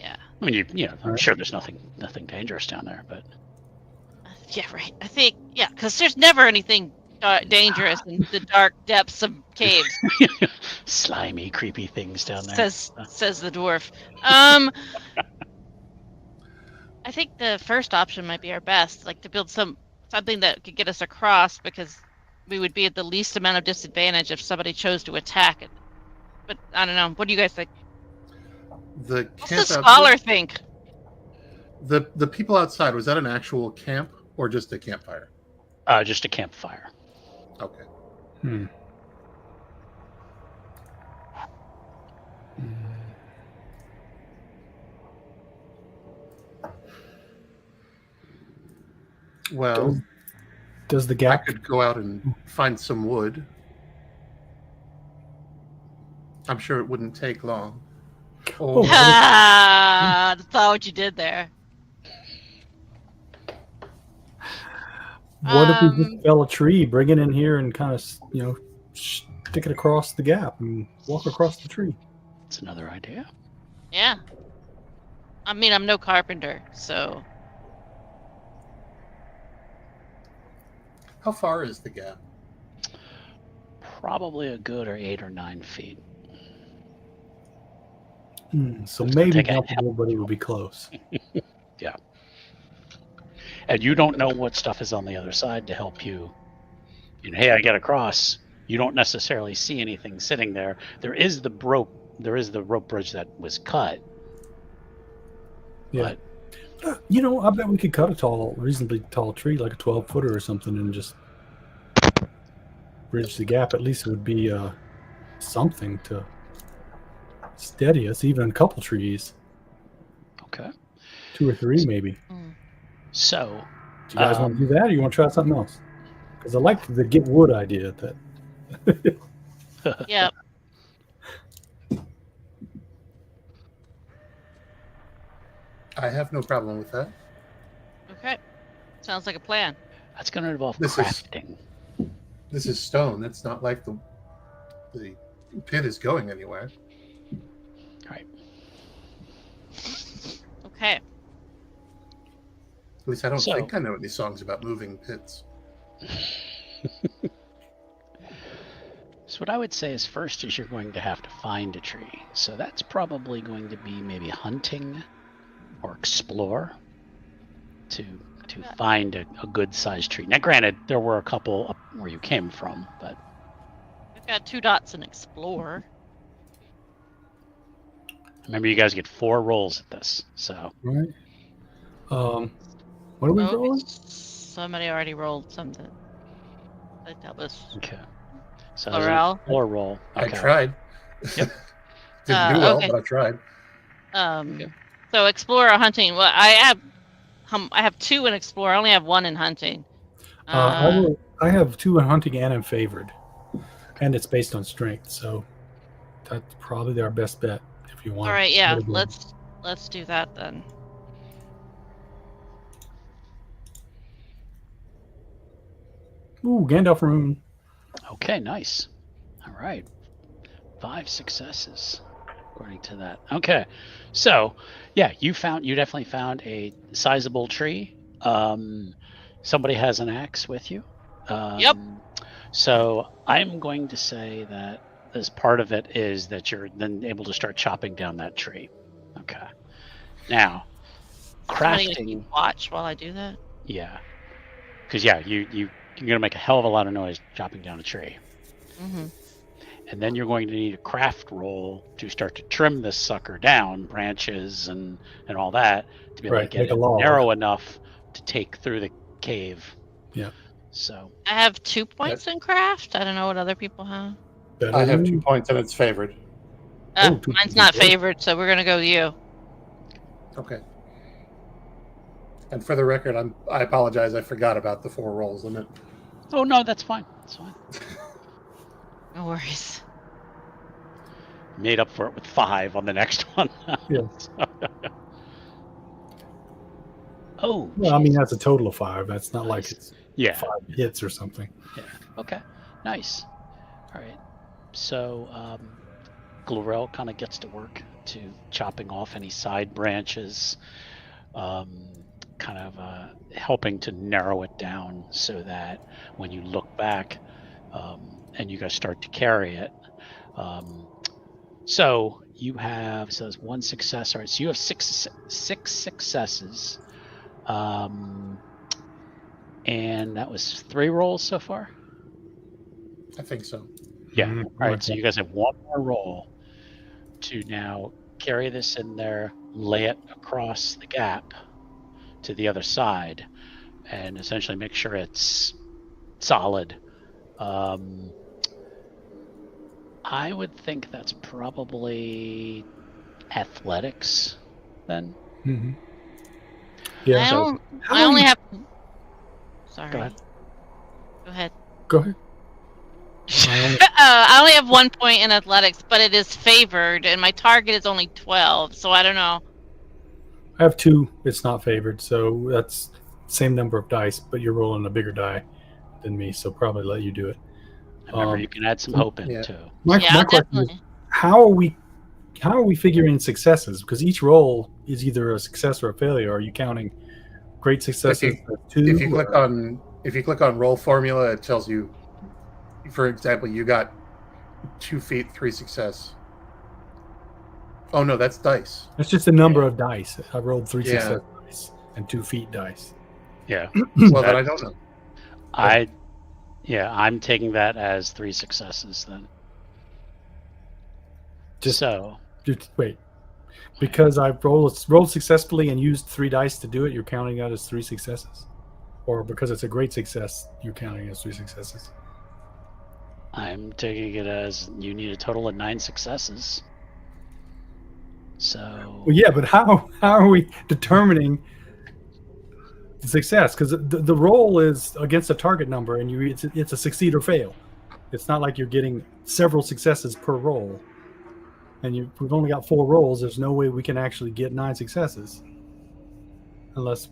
Speaker 4: Yeah.
Speaker 1: I mean, I'm
Speaker 3: Right.
Speaker 1: sure there's nothing dangerous down there, but
Speaker 4: Yeah, right. I think, yeah, because there's never anything dangerous in the dark depths of caves.
Speaker 1: slimy, creepy things down there.
Speaker 4: Says the dwarf. I think the first option might be our best, like to build something that could get us across, because we would be at the least amount of disadvantage if somebody chose to attack it. But I don't know. What do you guys think?
Speaker 2: The
Speaker 4: What's
Speaker 2: camp
Speaker 4: the scholar think?
Speaker 2: the people outside, was that an actual camp or just a campfire?
Speaker 1: Just a campfire.
Speaker 2: Okay. Well,
Speaker 3: Does the
Speaker 2: I
Speaker 3: gap?
Speaker 2: could go out and find some wood. I'm sure it wouldn't take long.
Speaker 3: Oh.
Speaker 4: That's not what you did there.
Speaker 3: What if we just fell a tree, bring it in here, and kind of stick it across the gap and walk across the tree?
Speaker 1: That's another idea.
Speaker 4: Yeah. I mean, I'm no carpenter, so
Speaker 2: How far is the gap?
Speaker 1: Probably a good 8 or 9 feet.
Speaker 3: So
Speaker 1: It's gonna
Speaker 3: maybe
Speaker 1: take a
Speaker 3: not everybody would be close.
Speaker 1: Yeah. And you don't know what stuff is on the other side to help you. Hey, I get across. You don't necessarily see anything sitting there. There is the rope bridge that was cut.
Speaker 3: Yeah. I bet we could cut a reasonably tall tree, like a 12-footer or something, and just bridge the gap. At least it would be something to steady us, even a couple trees.
Speaker 1: Okay.
Speaker 3: 2 or 3 maybe.
Speaker 1: So,
Speaker 3: Do you guys want to do that, or you want to try something else? Because I like the get wood idea.
Speaker 4: yep.
Speaker 2: I have no problem with that.
Speaker 4: Okay. Sounds like a plan.
Speaker 1: that's going to involve
Speaker 2: This is-
Speaker 1: crafting.
Speaker 2: This is stone. It's not like the pit is going anywhere.
Speaker 1: Right.
Speaker 4: Okay.
Speaker 2: At least I don't
Speaker 1: So-
Speaker 2: think I know any songs about moving pits.
Speaker 1: So what I would say is first is you're going to have to find a tree. So that's probably going to be maybe hunting or explore to find a good sized tree. Now granted, there were a couple up where you came from, but
Speaker 4: We've got 2 dots in explore.
Speaker 1: remember you guys get 4 rolls at this. So
Speaker 3: Right. What are we rolling?
Speaker 4: Somebody already rolled something. I think that was
Speaker 1: okay. So there's an
Speaker 4: Laurel.
Speaker 1: explore roll. Okay.
Speaker 2: I tried.
Speaker 1: Yep.
Speaker 2: Didn't do well,
Speaker 4: okay.
Speaker 2: but I tried.
Speaker 4: So explore or hunting. Well, I have 2 in explore. I only have 1 in hunting.
Speaker 3: I have 2 in hunting and in favored, and it's based on strength, so that's probably our best bet if you want.
Speaker 4: All right, yeah.
Speaker 3: to go.
Speaker 4: Let's do that then.
Speaker 3: Ooh, Gandalf rune.
Speaker 1: Okay, nice. All right. 5 successes according to that. Okay. So, yeah, you definitely found a sizable tree. Somebody has an axe with you.
Speaker 4: Yep.
Speaker 1: So, I'm going to say that as part of it is that you're then able to start chopping down that tree. Okay. Now,
Speaker 4: Somebody gonna
Speaker 1: crafting.
Speaker 4: keep watch while I do that.
Speaker 1: Yeah. Because, yeah, you're going to make a hell of a lot of noise chopping down a tree.
Speaker 4: Mm-hmm.
Speaker 1: And then you're going to need a craft roll to start to trim this sucker down, branches and all that, to be able to
Speaker 3: Right,
Speaker 1: get
Speaker 3: make a
Speaker 1: it
Speaker 3: log.
Speaker 1: narrow enough to take through the cave.
Speaker 3: Yeah.
Speaker 1: So,
Speaker 4: I have 2 points in craft. I don't know what other people have.
Speaker 3: Better
Speaker 2: I have
Speaker 3: than-
Speaker 2: 2 points and it's favored.
Speaker 3: Oh, 2
Speaker 4: Mine's
Speaker 3: points.
Speaker 4: not favored, so we're gonna go with you.
Speaker 2: Okay. And for the record, I apologize. I forgot about the 4 rolls limit.
Speaker 1: oh no, that's fine. That's fine.
Speaker 4: No worries.
Speaker 1: Made up for it with 5 on the next one.
Speaker 3: Yeah.
Speaker 1: Oh,
Speaker 3: Well, I mean,
Speaker 1: jeez.
Speaker 3: that's a total of 5. That's not like
Speaker 1: Nice.
Speaker 3: it's
Speaker 1: Yeah.
Speaker 3: 5 hits or something.
Speaker 1: Yeah. Okay. Nice. All right. So Glorel kind of gets to work to chopping off any side branches, kind of helping to narrow it down so that when you look back and you guys start to carry it. So you have, so there's 1 success. All right. So you have six successes. And that was 3 rolls so far?
Speaker 2: I think so.
Speaker 1: Yeah.
Speaker 3: Mhm.
Speaker 1: All right. So you guys have 1 more roll to now carry this in there, lay it across the gap to the other side, and essentially make sure it's solid. I would think that's probably athletics then.
Speaker 3: Mhm. Yeah.
Speaker 4: I
Speaker 3: so
Speaker 4: don't.
Speaker 3: how
Speaker 4: I
Speaker 3: do
Speaker 4: only
Speaker 3: you-
Speaker 4: have. Sorry.
Speaker 1: Go ahead.
Speaker 4: Go ahead.
Speaker 3: Go ahead. I only-
Speaker 4: I only have 1 point in athletics, but it is favored, and my target is only 12. So I don't know.
Speaker 3: I have 2. It's not favored, so that's same number of dice, but you're rolling a bigger die than me, so probably let you do it.
Speaker 1: Remember, you can add some hope in
Speaker 2: yeah.
Speaker 1: too.
Speaker 3: My
Speaker 4: Yeah, I'll
Speaker 3: question is,
Speaker 4: definitely.
Speaker 3: how are we figuring successes? Because each roll is either a success or a failure. Are you counting great successes?
Speaker 2: If you click on roll formula, it tells you, for example, you got 2 feet, 3 success. Oh no, that's dice.
Speaker 3: It's just the number of dice. I rolled 3
Speaker 2: Yeah.
Speaker 3: success dice and 2 feet dice.
Speaker 1: Yeah.
Speaker 2: Well, then I don't know.
Speaker 1: I'm taking that as 3 successes then.
Speaker 3: Just wait. Because I rolled successfully and used 3 dice to do it, you're counting that as 3 successes? Or because it's a great success, you're counting it as 3 successes?
Speaker 1: I'm taking it as you need a total of 9 successes. So
Speaker 3: Well, yeah, but how are we determining the success? Because the roll is against a target number, and it's a succeed or fail. It's not like you're getting several successes per roll. And we've only got 4 rolls. There's no way we can actually get 9 successes, unless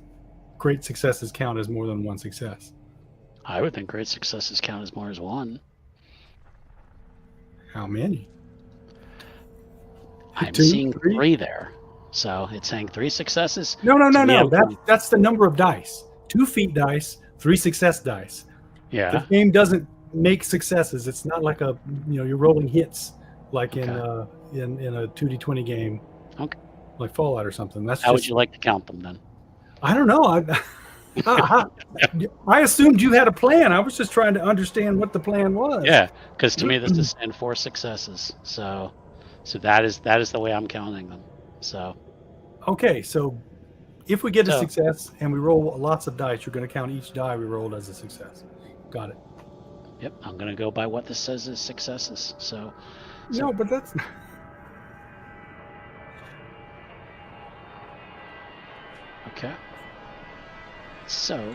Speaker 3: great successes count as more than 1 success.
Speaker 1: I would think great successes count as more as 1.
Speaker 3: How many?
Speaker 1: I'm
Speaker 3: 2,
Speaker 1: seeing
Speaker 3: 3?
Speaker 1: 3 there. So it's saying 3 successes.
Speaker 3: No.
Speaker 1: So we have-
Speaker 3: That's the number of dice. 2 feet dice, 3 success dice.
Speaker 1: Yeah.
Speaker 3: The game doesn't make successes. It's not like you're rolling hits like in a 2d20 game,
Speaker 1: Okay.
Speaker 3: like Fallout or something. That's
Speaker 1: How would you like to count them then?
Speaker 3: I don't know. I assumed you had a plan. I was just trying to understand what the plan was.
Speaker 1: Yeah, because to me this is saying 4 successes. So that is the way I'm counting them. So
Speaker 3: Okay, so if we get a
Speaker 1: So-
Speaker 3: success and we roll lots of dice, you're going to count each die we rolled as a success. Got it.
Speaker 1: yep, I'm gonna go by what this says is successes. So
Speaker 3: No, but that's
Speaker 1: okay. So,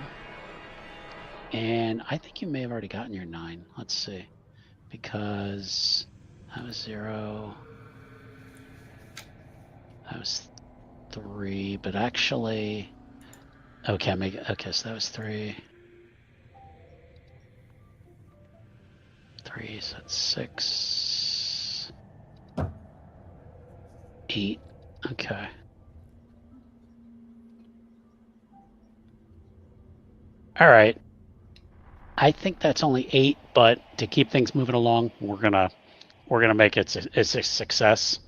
Speaker 1: and I think you may have already gotten your 9. Let's see, because that was 0. That was 3, but actually, okay. So that was 3. 3, so that's 6. 8. Okay. All right. I think that's only 8, but to keep things moving along, we're gonna make it a success.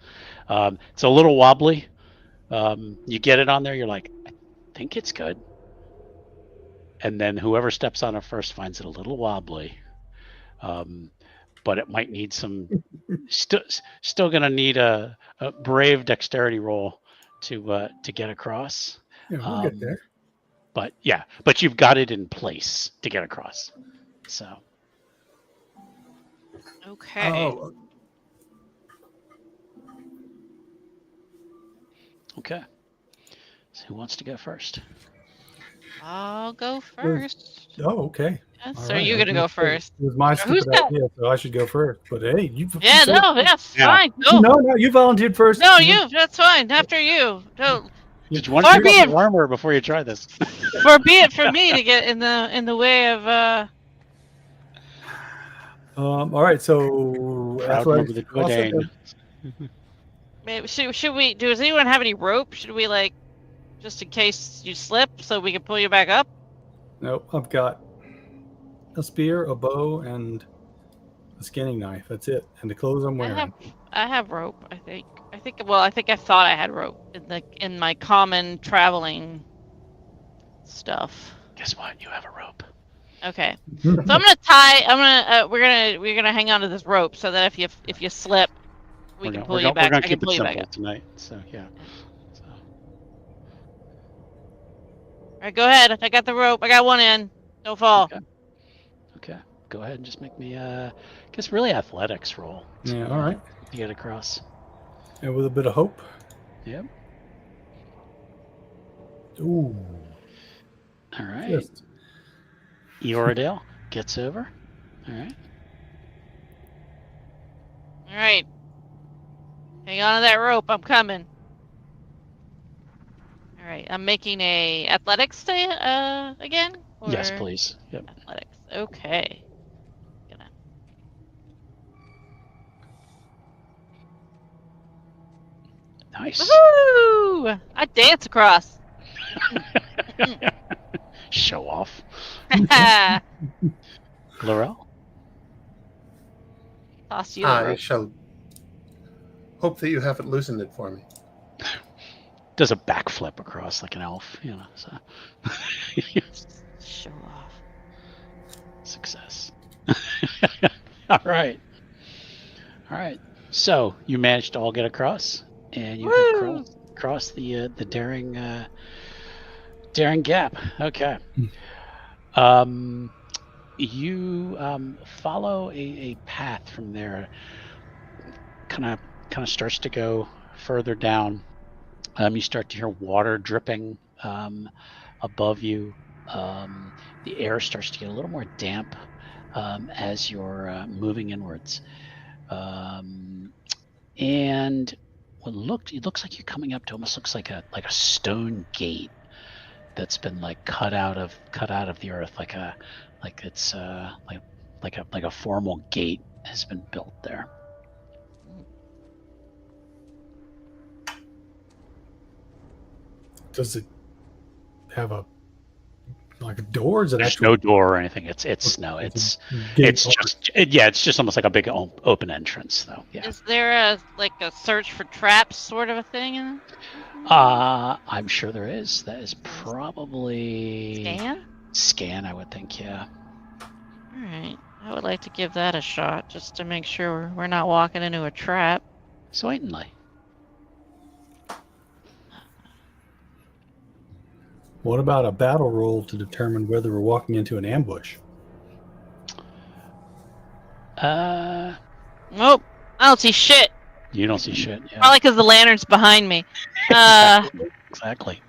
Speaker 1: It's a little wobbly. You get it on there, you're like, I think it's good. And then whoever steps on it first finds it a little wobbly. But it might need some. Still gonna need a brave dexterity roll to get across.
Speaker 3: we'll get there.
Speaker 1: But yeah, but you've got it in place to get across. So
Speaker 4: Okay.
Speaker 2: Oh,
Speaker 1: okay. So who wants to go first?
Speaker 4: I'll go first.
Speaker 3: Oh, okay.
Speaker 4: Yes,
Speaker 3: All
Speaker 4: so
Speaker 3: right.
Speaker 4: you're gonna go first.
Speaker 3: It was my
Speaker 4: Who's
Speaker 3: stupid
Speaker 4: that?
Speaker 3: idea, so I should go first. But hey, you.
Speaker 4: Yeah, no, yes,
Speaker 1: Yeah.
Speaker 4: fine. Go.
Speaker 3: No, you volunteered first.
Speaker 4: No, you. That's fine. After you. No.
Speaker 1: Did you want
Speaker 4: Far
Speaker 1: to
Speaker 4: be
Speaker 1: get
Speaker 4: it-
Speaker 1: warmer before you try this?
Speaker 4: Far be it for me to get in the way of
Speaker 3: All right, so
Speaker 1: Proud member of the
Speaker 3: cross it,
Speaker 1: Godane.
Speaker 4: maybe should we does anyone have any rope? Should we like just in case you slip so we can pull you back up?
Speaker 3: Nope, I've got a spear, a bow, and a skinning knife. That's it, and the clothes I'm wearing.
Speaker 4: I have rope, I think. I think I thought I had rope in my common traveling stuff.
Speaker 1: Guess what? You have a rope.
Speaker 4: Okay. So I'm gonna tie. We're gonna hang on to this rope so that if you slip, we can pull you back.
Speaker 1: We're gonna
Speaker 4: I can
Speaker 1: keep
Speaker 4: pull
Speaker 1: it
Speaker 4: you back
Speaker 1: simple
Speaker 4: up.
Speaker 1: tonight. So yeah. So,
Speaker 4: All right, go ahead. I got the rope. I got one end. Don't fall.
Speaker 1: okay. Go ahead and just make me guess really athletics roll.
Speaker 3: Yeah, all right.
Speaker 1: To get across.
Speaker 3: And with a bit of hope.
Speaker 1: Yep.
Speaker 3: Ooh.
Speaker 1: All right.
Speaker 3: Just
Speaker 1: Eoradale gets over. All right.
Speaker 4: All right. Hang on to that rope. I'm coming. All right. I'm making a athletics again.
Speaker 1: Yes,
Speaker 4: Or-
Speaker 1: please. Yep.
Speaker 4: Athletics. Okay. Gonna.
Speaker 1: Nice.
Speaker 4: Woohoo! I dance across.
Speaker 1: Show off.
Speaker 4: Toss
Speaker 1: Laurel.
Speaker 4: you the
Speaker 2: I
Speaker 4: rope.
Speaker 2: shall hope that you haven't loosened it for me.
Speaker 1: Does a backflip across like an elf, so
Speaker 4: Show off.
Speaker 1: success. All right. So you managed to all get across, and you
Speaker 4: Woo!
Speaker 1: can cross the daring gap. Okay. You follow a path from there. Kind of starts to go further down. You start to hear water dripping above you. The air starts to get a little more damp as you're moving inwards. And it looks like you're coming up to almost looks like a stone gate that's been like cut out of the earth, like it's like a formal gate has been built there.
Speaker 3: Does it have a door? Is it
Speaker 1: There's
Speaker 3: actual
Speaker 1: no door or anything. It's
Speaker 3: gate?
Speaker 1: it's just almost like a big open entrance though. Yeah.
Speaker 4: Is there a search for traps sort of a thing in it?
Speaker 1: I'm sure there is. That is probably Scan, I would think. Yeah.
Speaker 4: All right. I would like to give that a shot just to make sure we're not walking into a trap.
Speaker 1: Certainly.
Speaker 3: What about a battle roll to determine whether we're walking into an ambush?
Speaker 4: Nope. I don't see shit.
Speaker 1: You don't see shit. Yeah.
Speaker 4: Probably because the lantern's behind me.
Speaker 1: Exactly.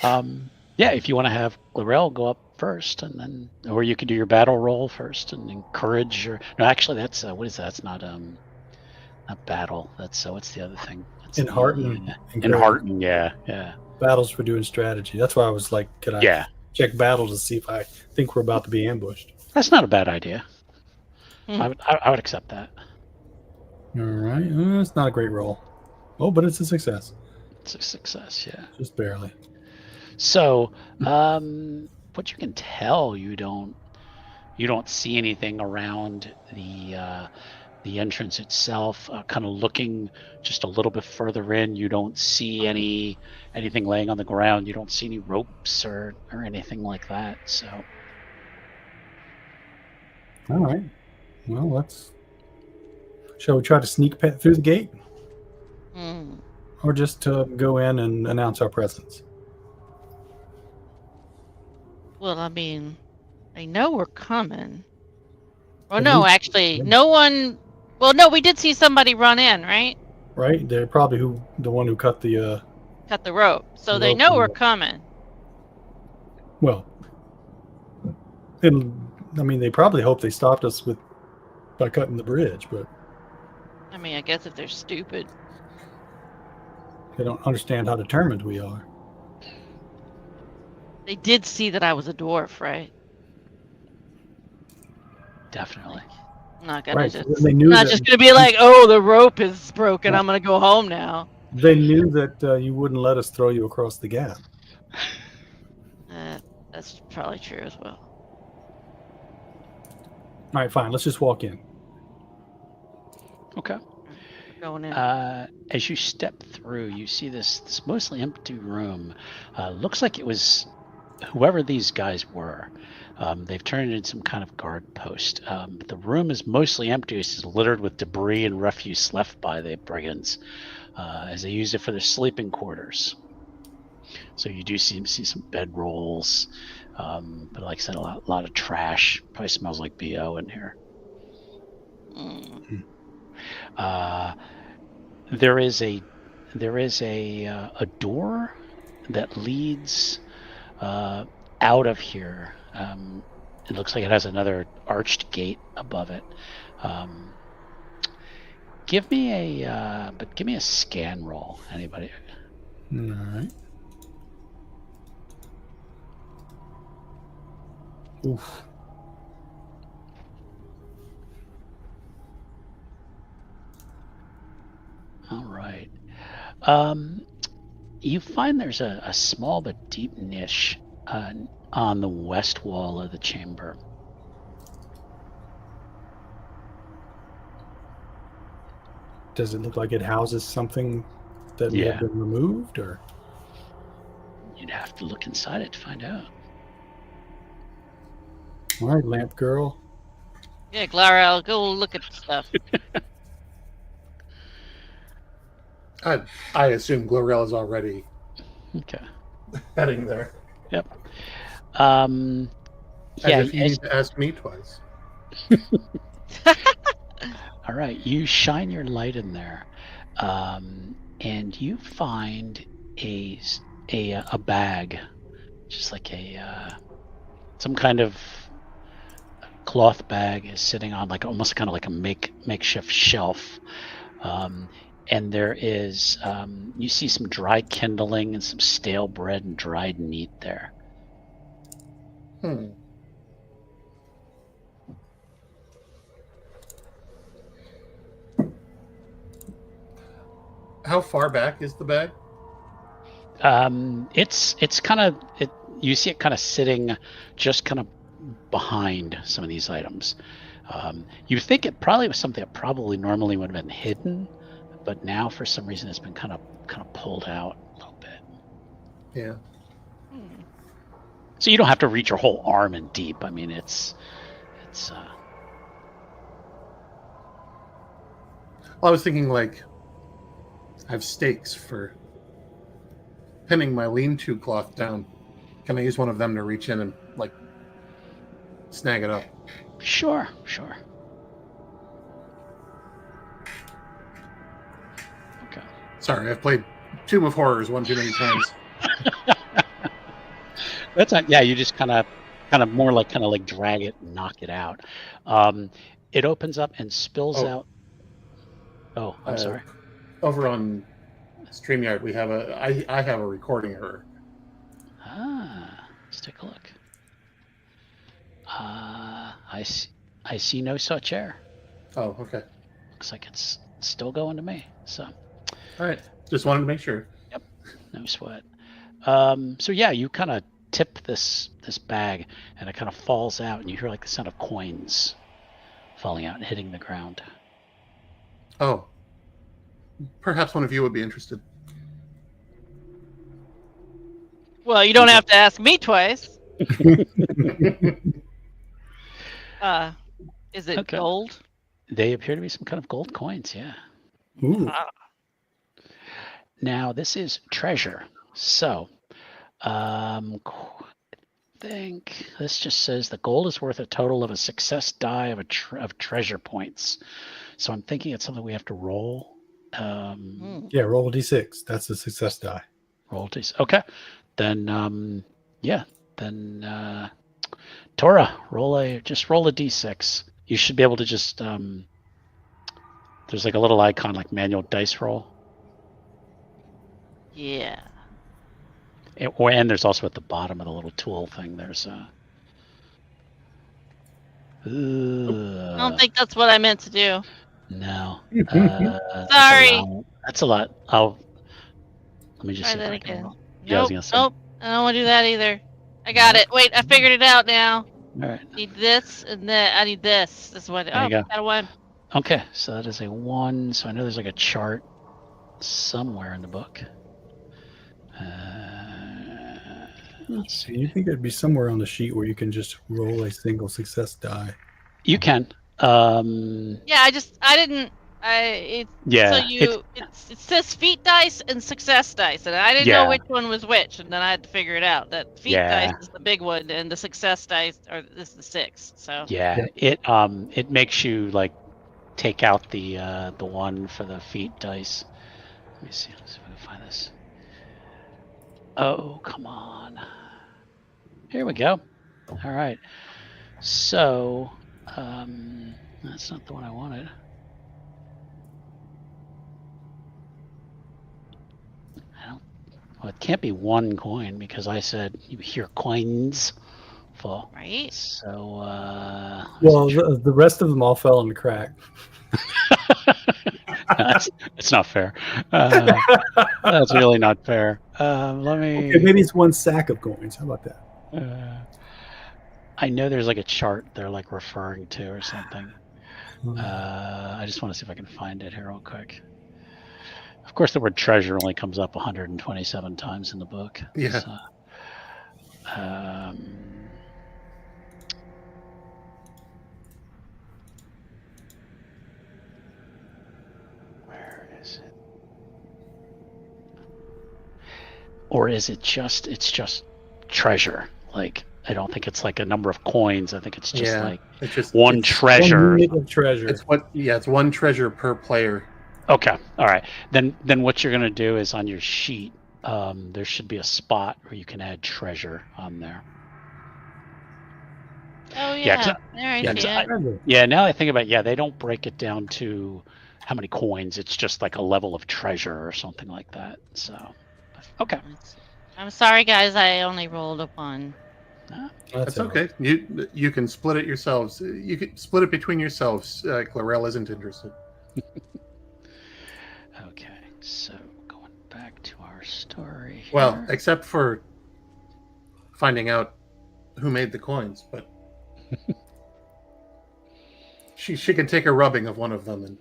Speaker 1: Yeah, if you want to have Glorel go up first, and then, or you could do your battle roll first and encourage your. No, actually, that's what is that? That's not battle. That's what's the other thing? That's
Speaker 3: Enhearten.
Speaker 1: Enhearten. Yeah.
Speaker 3: Battles for doing strategy. That's why I was like, could I check battle to see if I think we're about to be ambushed?
Speaker 1: That's not a bad idea.
Speaker 4: Hmm.
Speaker 1: I would accept that.
Speaker 3: All right. It's not a great roll. Oh, but it's a success.
Speaker 1: It's a success. Yeah.
Speaker 3: Just barely.
Speaker 1: So, what you can tell, you don't see anything around the entrance itself. Kind of looking just a little bit further in, you don't see anything laying on the ground. You don't see any ropes or anything like that. So,
Speaker 3: All right. Well, shall we try to sneak through the gate, or just to go in and announce our presence?
Speaker 4: Well, I mean, they know we're coming. Oh,
Speaker 3: At
Speaker 4: no,
Speaker 3: least-
Speaker 4: actually, no one... Well, no, we did see somebody run in, right?
Speaker 3: Right? They're probably the one who cut the...
Speaker 4: Cut the rope. So they
Speaker 3: rope
Speaker 4: know
Speaker 3: and-
Speaker 4: we're coming.
Speaker 3: Well, and I mean, they probably hope they stopped us by cutting the bridge, but
Speaker 4: I mean, I guess if they're stupid.
Speaker 3: They don't understand how determined we are.
Speaker 4: They did see that I was a dwarf, right?
Speaker 1: Definitely.
Speaker 4: I'm not gonna
Speaker 3: Right.
Speaker 4: just.
Speaker 3: They knew
Speaker 4: Not
Speaker 3: that
Speaker 4: just gonna be like, oh, the rope is broken. I'm gonna go home now.
Speaker 3: they knew that you wouldn't let us throw you across the gap.
Speaker 4: That's probably true as well.
Speaker 3: All right, fine. Let's just walk in.
Speaker 1: Okay.
Speaker 4: We're going in.
Speaker 1: As you step through, you see this mostly empty room. Looks like it was whoever these guys were. They've turned it into some kind of guard post. But the room is mostly empty. It's littered with debris and refuse left by the brigands as they use it for their sleeping quarters. So you do see some bedrolls, but like I said, a lot of trash. Probably smells like BO in here. There is a door that leads out of here. It looks like it has another arched gate above it. Give me a scan roll. Anybody?
Speaker 3: All right. Oof.
Speaker 1: All right. You find there's a small but deep niche on the west wall of the chamber.
Speaker 3: Does it look like it houses something that may have been removed, or?
Speaker 1: You'd have to look inside it to find out.
Speaker 3: All right, lamp girl.
Speaker 4: Yeah, Clara, I'll go look at stuff.
Speaker 2: I assume Glorel is already
Speaker 1: Okay.
Speaker 2: heading there.
Speaker 1: Yep.
Speaker 2: As if you need to ask me twice.
Speaker 1: All right, you shine your light in there, and you find a bag, just like some kind of cloth bag is sitting on like almost kind of like a makeshift shelf, and there is you see some dry kindling and some stale bread and dried meat there.
Speaker 2: How far back is the bag?
Speaker 1: It's kind of you see it kind of sitting just kind of behind some of these items. You think it probably was something that probably normally would have been hidden, but now for some reason it's been kind of pulled out a little bit.
Speaker 2: Yeah.
Speaker 1: So you don't have to reach your whole arm in deep. I mean, it's.
Speaker 2: Well, I was thinking like I have stakes for pinning my lean-to cloth down. Can I use one of them to reach in and like snag it up?
Speaker 1: Sure. Okay.
Speaker 2: Sorry, I've played Tomb of Horrors one too many times.
Speaker 1: That's not. Yeah, you just kind of more like drag it and knock it out. It opens up and spills out. Oh, I'm sorry.
Speaker 2: Over on StreamYard, we have I have a recording error.
Speaker 1: Let's take a look. I see no such error.
Speaker 2: Oh, okay.
Speaker 1: Looks like it's still going to me. So.
Speaker 2: All right. Just wanted to make sure.
Speaker 1: Yep. No sweat. So yeah, you kind of tip this bag, and it kind of falls out, and you hear like the sound of coins falling out and hitting the ground.
Speaker 2: Oh. Perhaps one of you would be interested.
Speaker 4: Well, you don't have to ask me twice. Is it gold?
Speaker 1: They appear to be some kind of gold coins, yeah.
Speaker 3: Ooh.
Speaker 1: Now, this is treasure. So, I think this just says the gold is worth a total of a success die of treasure points. So I'm thinking it's something we have to roll.
Speaker 3: Yeah, roll a d6. That's the success die.
Speaker 1: Roll d6. Okay. Then, Tora, roll a d6. You should be able to just, there's like a little icon like manual dice roll.
Speaker 4: Yeah.
Speaker 1: And there's also at the bottom of the little tool thing, there's a...
Speaker 4: I don't think that's what I meant to do.
Speaker 1: No.
Speaker 4: Sorry.
Speaker 1: That's a lot. Let me just
Speaker 4: Try
Speaker 1: see if
Speaker 4: that
Speaker 1: I can
Speaker 4: again.
Speaker 1: roll. Yeah, I was
Speaker 4: Nope.
Speaker 1: gonna say.
Speaker 4: Nope. I don't want to do that either. I got it. Wait, I figured it out now.
Speaker 1: All right.
Speaker 4: Need this and then I need this. This is what.
Speaker 1: There you go.
Speaker 4: Got a 1.
Speaker 1: Okay, so that is a 1. So I know there's like a chart somewhere in the book. Let's see.
Speaker 3: You think it'd be somewhere on the sheet where you can just roll a single success die?
Speaker 1: You can.
Speaker 4: Yeah, I didn't.
Speaker 1: Yeah.
Speaker 4: So it says feat dice and success dice, and I didn't know which one was which, and then I had to figure it out. That feat dice is the big one, and the success dice is the 6. So
Speaker 1: yeah, it makes you like take out the 1 for the feat dice. Let me see. Let's see if I can find this. Oh, come on. Here we go. All right. So, that's not the one I wanted. Well, it can't be 1 coin because I said you hear coins fall.
Speaker 4: Right.
Speaker 1: So,
Speaker 3: well, the rest of them all fell in the crack.
Speaker 1: It's not fair. That's really not fair. Let me.
Speaker 3: Okay, maybe it's 1 sack of coins. How about that?
Speaker 1: I know there's like a chart they're like referring to or something. I just want to see if I can find it here real quick. Of course, the word treasure only comes up 127 times in the book.
Speaker 2: Yeah.
Speaker 1: So, where is it? Or is it just? It's just treasure. Like I don't think it's like a number of coins. I think it's just like
Speaker 2: it's just
Speaker 1: one treasure.
Speaker 3: 1 unit of treasure.
Speaker 2: It's 1 treasure per player.
Speaker 1: Okay. All right. Then what you're gonna do is on your sheet, there should be a spot where you can add treasure on there.
Speaker 4: Oh yeah.
Speaker 1: Yeah. Now I think about it, they don't break it down to how many coins. It's just like a level of treasure or something like that. So, okay.
Speaker 4: I'm sorry, guys. I only rolled a 1.
Speaker 2: That's okay. You can split it yourselves. You can split it between yourselves. Glorel isn't interested.
Speaker 1: Okay, so going back to our story here.
Speaker 2: Well, except for finding out who made the coins, but she can take a rubbing of one of them. And...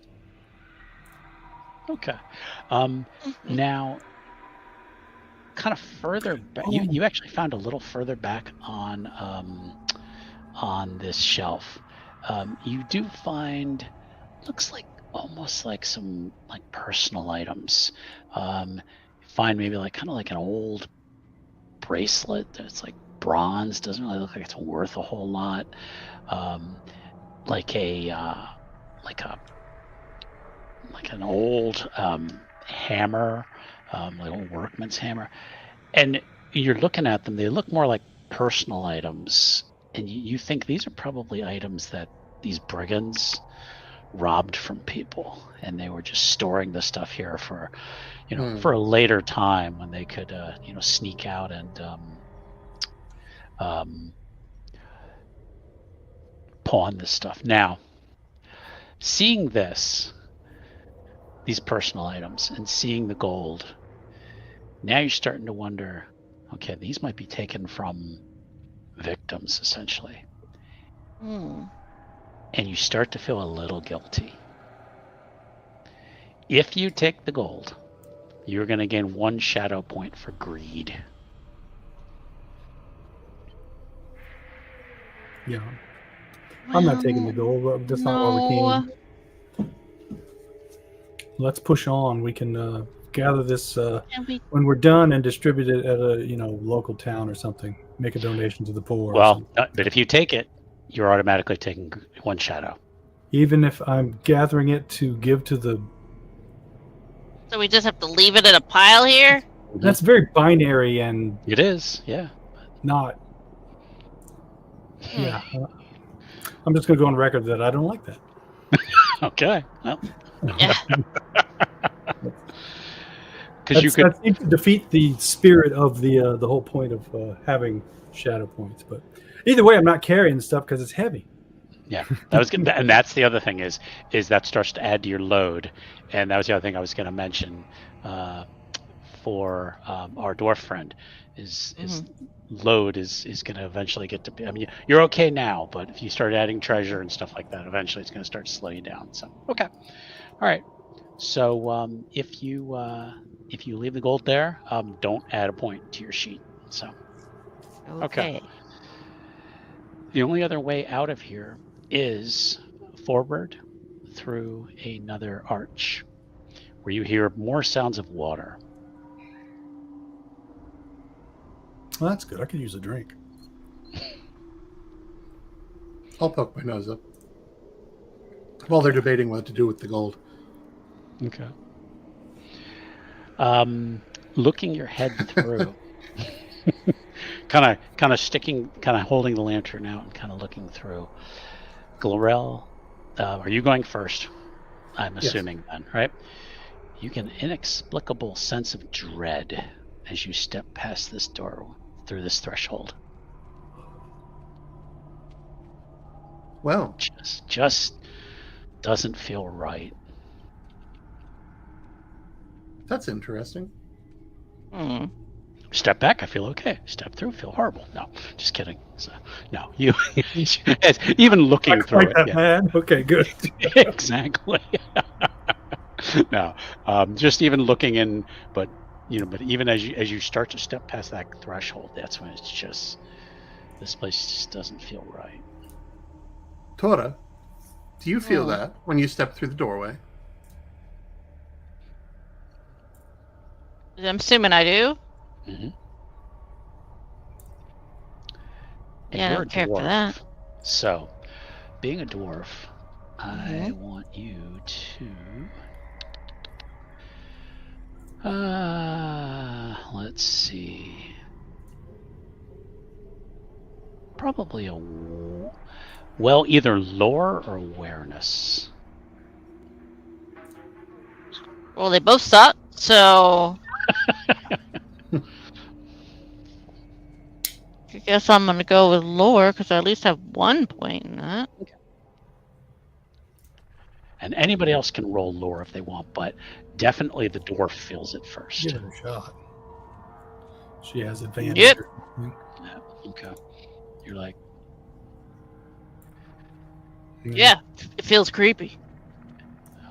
Speaker 1: Okay. Now, kind of further back, you actually found a little further back on this shelf. You do find, looks like almost like some like personal items. Find maybe like kind of like an old bracelet that's like bronze, doesn't really look like it's worth a whole lot. Like an old hammer, like old workman's hammer. And you're looking at them, they look more like personal items, and you think these are probably items that these brigands robbed from people, and they were just storing the stuff here for, for a later time when they could, sneak out and pawn this stuff. Now, seeing these personal items and seeing the gold, now you're starting to wonder, okay, these might be taken from victims, essentially. And you start to feel a little guilty. If you take the gold, you're going to gain 1 shadow point for greed.
Speaker 3: Yeah. I'm not taking the gold. That's not why we came. Let's push on. We can gather this when we're done and distribute it at a local town or something. Make a donation to the poor.
Speaker 1: Well, but if you take it, you're automatically taking 1 shadow.
Speaker 3: Even if I'm gathering it to give to the...
Speaker 4: So we just have to leave it in a pile here?
Speaker 3: That's very binary and...
Speaker 1: It is, yeah.
Speaker 3: Not... Yeah. I'm just going to go on record that I don't like that.
Speaker 1: Okay. Well.
Speaker 4: Yeah.
Speaker 1: because you could.
Speaker 3: That seems to defeat the spirit of the whole point of having shadow points. But either way, I'm not carrying stuff because it's heavy.
Speaker 1: Yeah, that was good, and that's the other thing is that starts to add to your load, and that was the other thing I was going to mention for our dwarf friend is load is going to eventually get to be. I mean, you're okay now, but if you start adding treasure and stuff like that, eventually it's going to start to slow you down. So okay, all right. So if you leave the gold there, don't add a point to your sheet. So okay. The only other way out of here is forward through another arch where you hear more sounds of water.
Speaker 3: Well, that's good. I could use a drink.
Speaker 2: I'll poke my nose up while they're debating what to do with the gold.
Speaker 1: Okay. Looking your head through, kind of sticking, kind of holding the lantern out and kind of looking through. Glorel, are you going first? I'm assuming then, right? You get an inexplicable sense of dread as you step past this door, through this threshold.
Speaker 2: Well,
Speaker 1: just doesn't feel right.
Speaker 2: That's interesting.
Speaker 1: Step back, I feel okay. Step through, feel horrible. No, just kidding. So, no, you even looking through it. Yeah.
Speaker 3: Man. Okay, good.
Speaker 1: Exactly. No, just even looking in, but even as you start to step past that threshold, that's when it's just, this place just doesn't feel right.
Speaker 2: Tora, do you feel that when you step through the doorway?
Speaker 4: I'm assuming I do.
Speaker 1: Mm-hmm.
Speaker 4: Yeah, I don't care for that.
Speaker 1: So, being a dwarf, I want you to... let's see. Probably either lore or awareness.
Speaker 4: Well, they both suck, so... I guess I'm going to go with lore, because I at least have 1 point in that.
Speaker 1: Okay. And anybody else can roll lore if they want, but definitely the dwarf feels it first.
Speaker 3: Give it a shot. She has advantage.
Speaker 4: Yep.
Speaker 1: Yeah, okay. You're like...
Speaker 4: Yeah, it feels creepy.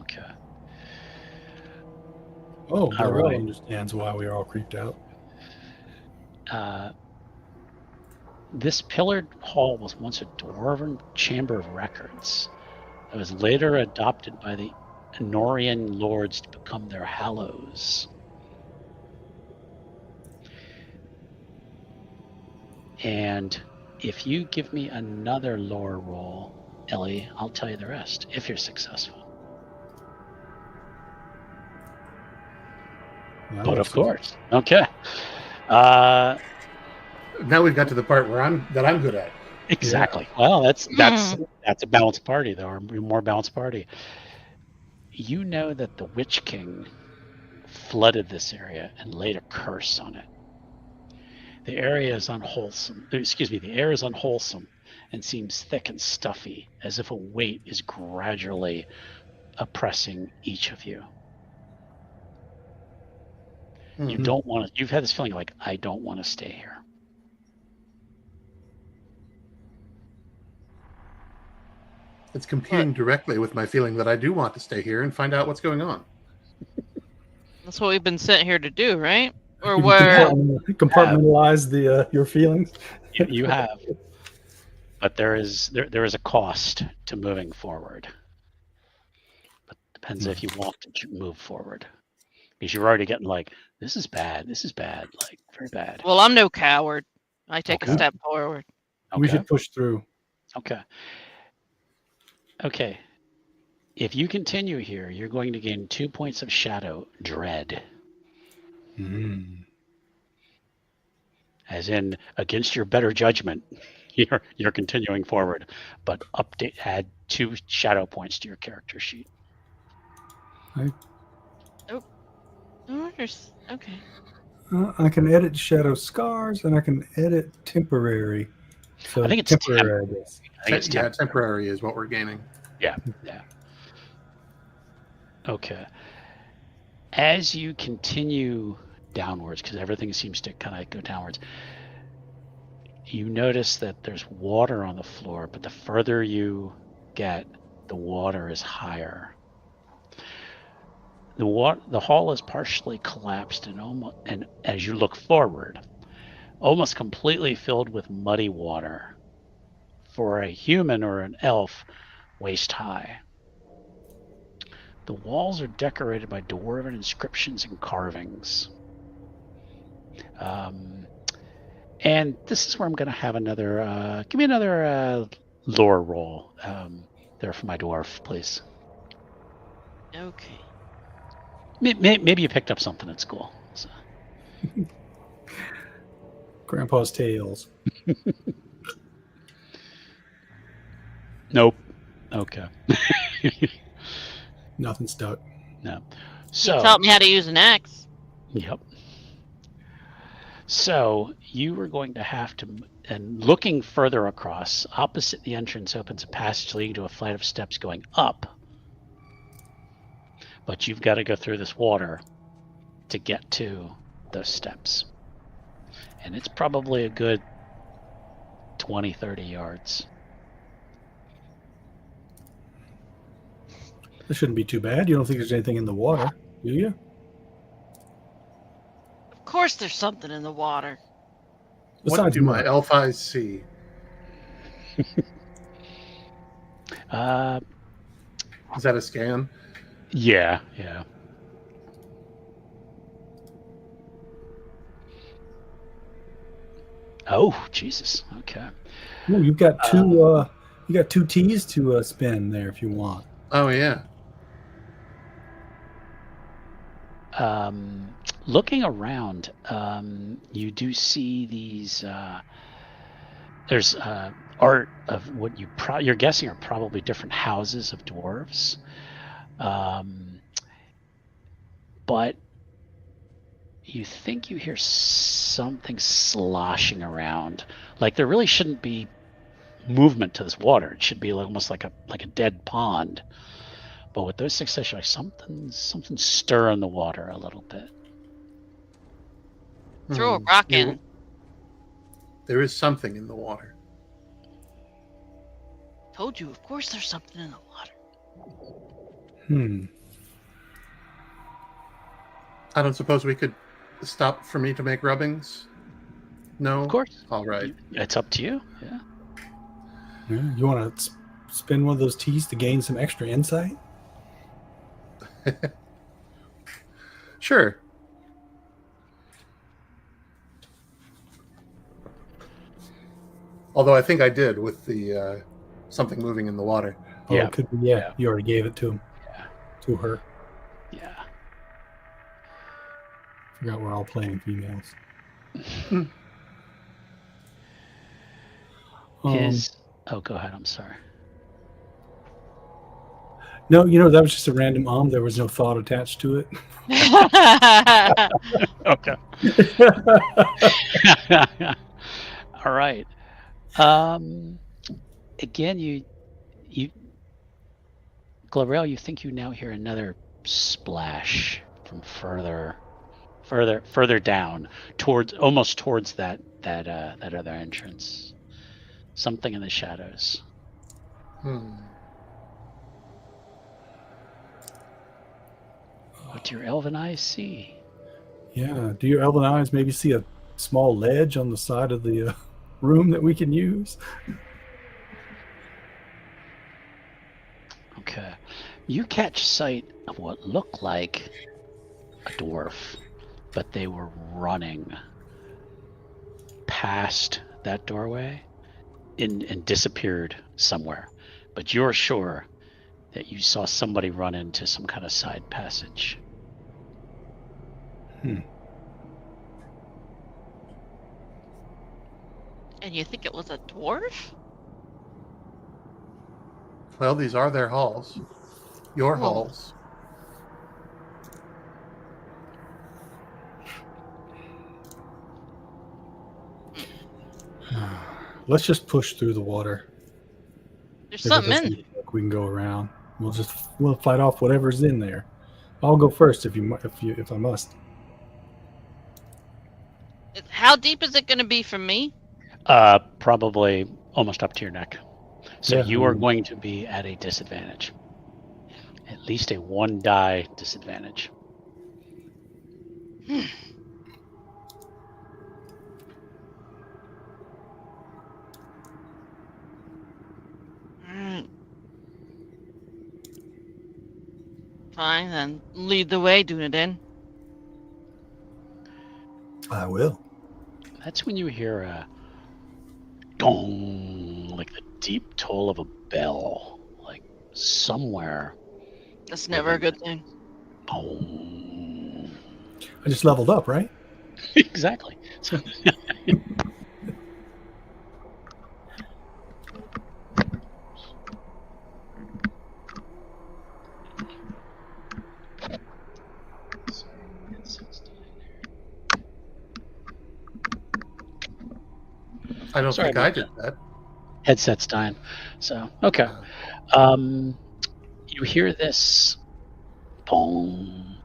Speaker 1: Okay.
Speaker 3: Oh, Glorel
Speaker 1: right.
Speaker 3: understands why we are all creeped out.
Speaker 1: This pillared hall was once a dwarven chamber of records. It was later adopted by the Enorian lords to become their hallows. And if you give me another lore roll, Ellie, I'll tell you the rest, if you're successful. But of course. Okay.
Speaker 2: Now we've got to the part where I'm good at.
Speaker 1: Exactly. Yeah. Well, that's a balanced party, though, or a more balanced party. You know that the Witch King flooded this area and laid a curse on it. The air is unwholesome and seems thick and stuffy, as if a weight is gradually oppressing each of you. Mm-hmm. You don't want to. You've had this feeling like, I don't want to stay here.
Speaker 2: It's competing directly with my feeling that I do want to stay here and find out what's going on.
Speaker 4: That's what we've been sent here to do, right? Or where
Speaker 3: compartmentalize your feelings.
Speaker 1: You have, but there is a cost to moving forward. But it depends if you want to move forward, because you're already getting like, this is bad, like very bad.
Speaker 4: Well, I'm no coward. I take a step forward.
Speaker 3: Okay. We should push through.
Speaker 1: Okay. If you continue here, you're going to gain 2 points of shadow dread. As in, against your better judgment, you're continuing forward, but add 2 shadow points to your character sheet.
Speaker 4: Okay.
Speaker 3: I can edit shadow scars, and I can edit temporary. So
Speaker 1: I think it's
Speaker 3: temporary, I guess.
Speaker 1: I think it's
Speaker 2: Yeah,
Speaker 1: temp.
Speaker 2: temporary is what we're gaining.
Speaker 1: Yeah. Okay. As you continue downwards, because everything seems to kind of go downwards, you notice that there's water on the floor, but the further you get, the water is higher. The hall is partially collapsed and as you look forward, almost completely filled with muddy water. For a human or an elf, waist high. The walls are decorated by dwarven inscriptions and carvings. And this is where I'm going to have another. Give me another lore roll there for my dwarf, please.
Speaker 4: Okay.
Speaker 1: Maybe you picked up something at school. So.
Speaker 3: Grandpa's tales.
Speaker 1: Nope. Okay.
Speaker 3: Nothing stuck.
Speaker 1: No.
Speaker 4: He
Speaker 1: So.
Speaker 4: taught me how to use an axe.
Speaker 1: Yep. So you are going to have to, and looking further across, opposite the entrance opens a passage leading to a flight of steps going up. But you've got to go through this water to get to those steps. And it's probably a good 20, 30 yards.
Speaker 3: This shouldn't be too bad. You don't think there's anything in the water, do you?
Speaker 4: Of course, there's something in the water.
Speaker 2: What
Speaker 3: Besides
Speaker 2: do my
Speaker 3: mud.
Speaker 2: elf eyes see? Is that a scan?
Speaker 1: Yeah. Oh, Jesus. Okay.
Speaker 3: Oh, you've got two. You got two T's to spin there if you want.
Speaker 2: Oh, yeah.
Speaker 1: Looking around, you do see these. There's art of what you're guessing are probably different houses of dwarves, but you think you hear something sloshing around. Like there really shouldn't be movement to this water. It should be almost like a dead pond. But with those succession, like something stirring the water a little bit.
Speaker 4: Throw a rock in.
Speaker 2: There is something in the water.
Speaker 4: Told you, of course there's something in the water.
Speaker 2: I don't suppose we could stop for me to make rubbings? No?
Speaker 1: Of course.
Speaker 2: All right.
Speaker 1: It's up to you. Yeah.
Speaker 3: Yeah, you want to spin one of those T's to gain some extra insight?
Speaker 2: Sure. Although I think I did with the something moving in the water.
Speaker 3: Oh,
Speaker 1: Yeah.
Speaker 3: it could be, yeah. You already gave it to him.
Speaker 1: Yeah.
Speaker 3: To her.
Speaker 1: Yeah.
Speaker 3: Forgot we're all playing females.
Speaker 1: Go ahead. I'm sorry.
Speaker 3: No, that was just a random there was no thought attached to it.
Speaker 1: Okay. All right. Again, you, Glorel, you think you now hear another splash from further down almost towards that other entrance. Something in the shadows. What do your elven eyes see?
Speaker 3: Yeah. Do your elven eyes maybe see a small ledge on the side of the room that we can use?
Speaker 1: Okay. You catch sight of what looked like a dwarf, but they were running past that doorway and disappeared somewhere. But you're sure that you saw somebody run into some kind of side passage.
Speaker 4: And you think it was a dwarf?
Speaker 2: Well, these are their halls. Your halls.
Speaker 3: Let's just push through the water.
Speaker 4: There's
Speaker 3: If it
Speaker 4: something
Speaker 3: doesn't
Speaker 4: in.
Speaker 3: work, we can go around. We'll fight off whatever's in there. I'll go first if I must.
Speaker 4: How deep is it going to be from me?
Speaker 1: Probably almost up to your neck. So
Speaker 3: Yeah,
Speaker 1: you are going to be at a disadvantage. At least a 1 die disadvantage.
Speaker 4: Alright. Fine, then lead the way, Dunedain.
Speaker 3: I will.
Speaker 1: That's when you hear a gong, like the deep toll of a bell, like somewhere.
Speaker 4: That's never a good thing.
Speaker 1: Boom.
Speaker 3: I just leveled up, right?
Speaker 1: Exactly. So,
Speaker 2: I don't
Speaker 1: Sorry
Speaker 2: think I
Speaker 1: about
Speaker 2: did that.
Speaker 1: headset's dying. So okay. You hear this boom.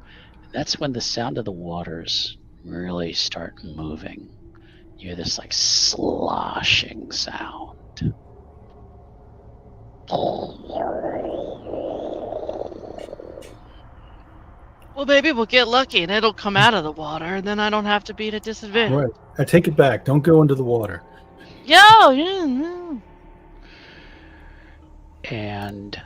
Speaker 1: That's when the sound of the waters really start moving. You hear this like sloshing sound.
Speaker 4: Well, maybe we'll get lucky and it'll come out of the water, and then I don't have to be at a disadvantage.
Speaker 3: Right. I take it back. Don't go into the water.
Speaker 4: Yo, yeah.
Speaker 1: And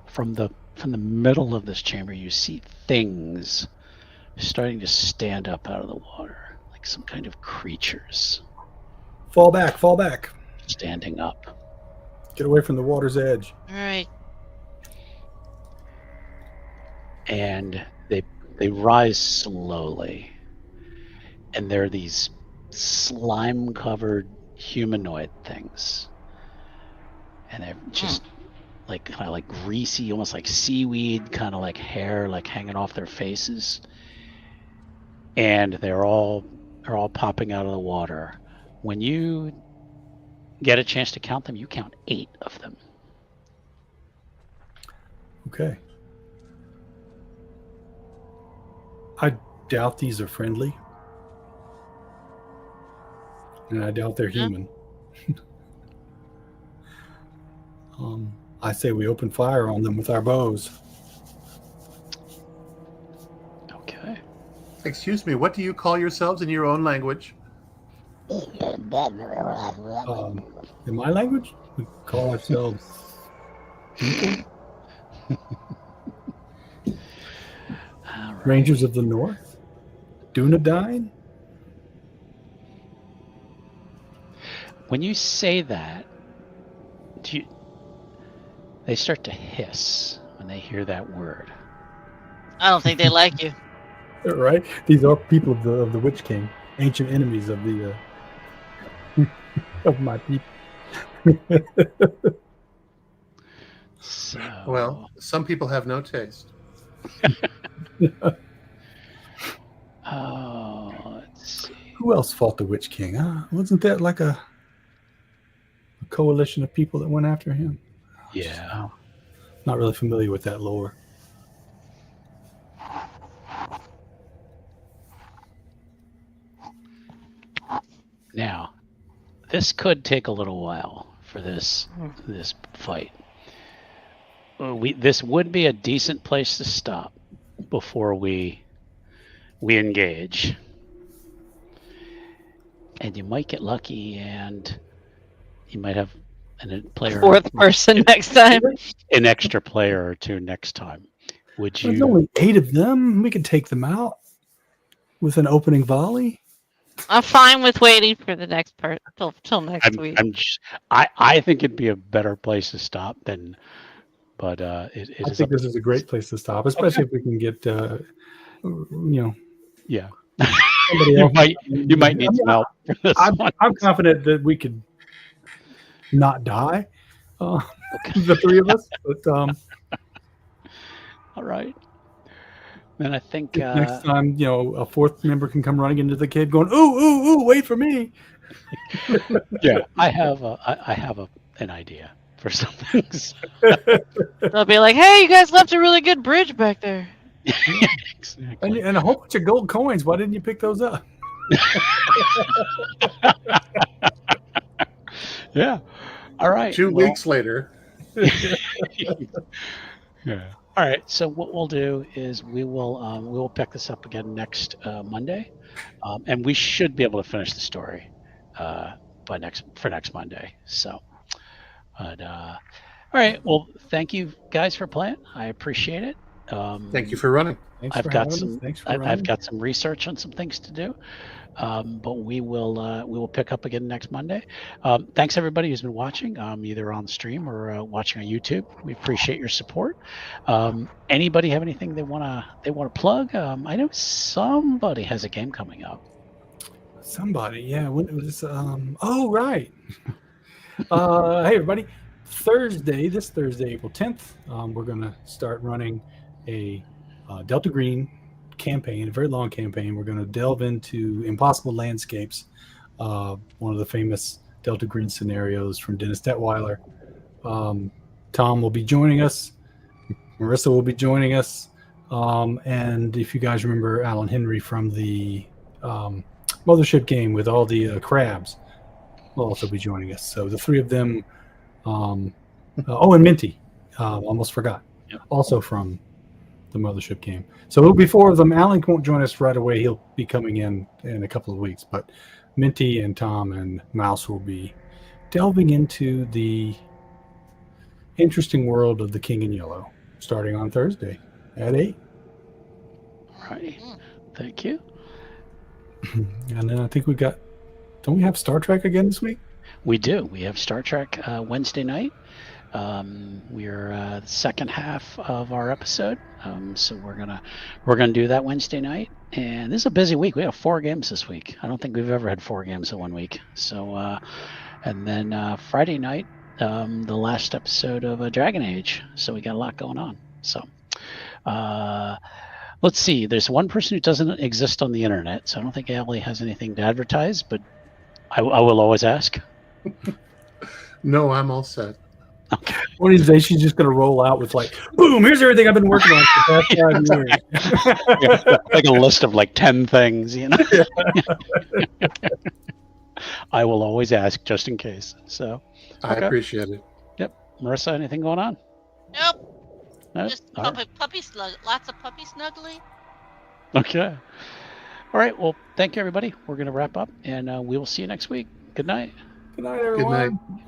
Speaker 1: from the middle of this chamber, you see things starting to stand up out of the water, like some kind of creatures
Speaker 3: Fall back. Fall back.
Speaker 1: standing up.
Speaker 3: Get away from the water's edge.
Speaker 4: All right.
Speaker 1: And they rise slowly, and they're these slime covered humanoid things, and they're just like kind of like greasy, almost like seaweed, kind of like hair like hanging off their faces, and they're all popping out of the water. When you get a chance to count them, you count 8 of them.
Speaker 3: Okay. I doubt these are friendly. And I doubt they're
Speaker 4: Yeah.
Speaker 3: human. I say we open fire on them with our bows.
Speaker 1: Okay.
Speaker 2: Excuse me, what do you call yourselves in your own language?
Speaker 3: In my language, we call ourselves people.
Speaker 1: All right.
Speaker 3: Rangers of the North. Dunedain.
Speaker 1: When you say that, they start to hiss when they hear that word.
Speaker 4: I don't think they like you.
Speaker 3: Right? These are people of the Witch King, ancient enemies of the of my people.
Speaker 1: So,
Speaker 2: Well, some people have no taste.
Speaker 1: let's see.
Speaker 3: Who else fought the Witch King? Wasn't that like a coalition of people that went after him?
Speaker 1: Yeah.
Speaker 3: Not really familiar with that lore.
Speaker 1: Now, this could take a little while for this fight. This would be a decent place to stop before we engage, and you might get lucky, and you might have a player,
Speaker 4: Fourth person next time.
Speaker 1: an extra player or two next time. Would
Speaker 3: There's
Speaker 1: you?
Speaker 3: only 8 of them. We could take them out with an opening volley.
Speaker 4: I'm fine with waiting for the next part till next week.
Speaker 1: I think it'd be a better place to stop than, but it
Speaker 3: I
Speaker 1: is.
Speaker 3: think this is a great place to stop, especially if we can get,
Speaker 1: Yeah.
Speaker 3: somebody else.
Speaker 1: You might need some help for this one.
Speaker 3: I'm confident that we could not die, the 3 of us. But
Speaker 1: All right. Then I think
Speaker 3: next time, a 4th member can come running into the kid going, "Ooh, ooh, ooh, wait for me."
Speaker 1: Yeah, I have an idea for some things.
Speaker 4: They'll be like, "Hey, you guys left a really good bridge back there."
Speaker 1: Exactly.
Speaker 3: And a whole bunch of gold coins. Why didn't you pick those up?
Speaker 1: Yeah. All right.
Speaker 2: 2 weeks later.
Speaker 1: Yeah. All right. So what we'll do is we will pick this up again next Monday, and we should be able to finish the story by next Monday. So, but all right. Well, thank you guys for playing. I appreciate it.
Speaker 2: Thank you for running.
Speaker 3: Thanks
Speaker 1: I've
Speaker 3: for
Speaker 1: got
Speaker 3: having us.
Speaker 1: some.
Speaker 3: Thanks for
Speaker 1: I've
Speaker 3: running.
Speaker 1: got some research on some things to do. But we will pick up again next Monday. Thanks everybody who's been watching, either on stream or watching on YouTube. We appreciate your support. Anybody have anything they wanna plug? I know somebody has a game coming up.
Speaker 3: Somebody, yeah. When it was oh right. Hey everybody. This Thursday, April 10th, we're gonna start running a Delta Green campaign, a very long campaign. We're gonna delve into impossible landscapes, one of the famous Delta Green scenarios from Dennis Detweiler. Tom will be joining us. Marissa will be joining us. And if you guys remember Alan Henry from the Mothership game with all the crabs, will also be joining us. So the three of them. And Minty, almost forgot.
Speaker 1: Yep.
Speaker 3: Also from the Mothership game. So it'll be four of them. Alan won't join us right away. He'll be coming in a couple of weeks. But Minty and Tom and Mouse will be delving into the interesting world of the King in Yellow, starting on Thursday at 8.
Speaker 1: All righty. Thank you.
Speaker 3: And then I think don't we have Star Trek again this week?
Speaker 1: We do. We have Star Trek Wednesday night. We're the second half of our episode, so we're gonna do that Wednesday night. And this is a busy week. We have 4 games this week. I don't think we've ever had 4 games in one week. So, and then Friday night, the last episode of Dragon Age. So we got a lot going on. So, let's see. There's one person who doesn't exist on the internet, so I don't think Allie has anything to advertise, but I will always ask.
Speaker 2: No, I'm all set.
Speaker 1: Okay.
Speaker 3: One of these days, she's just going to roll out with like, boom, here's everything I've been working on for the past 5 years.
Speaker 1: Yeah, like a list of like 10 things, you know. I will always ask just in case. So
Speaker 2: I appreciate it.
Speaker 1: Yep. Marissa, anything going on?
Speaker 4: Nope.
Speaker 1: No?
Speaker 4: Just
Speaker 1: All right.
Speaker 4: puppy snuggle. Lots of puppy snuggly.
Speaker 1: Okay. All right. Well, thank you, everybody. We're going to wrap up, and we will see you next week. Good night.
Speaker 3: Good night, everyone.
Speaker 2: Good night.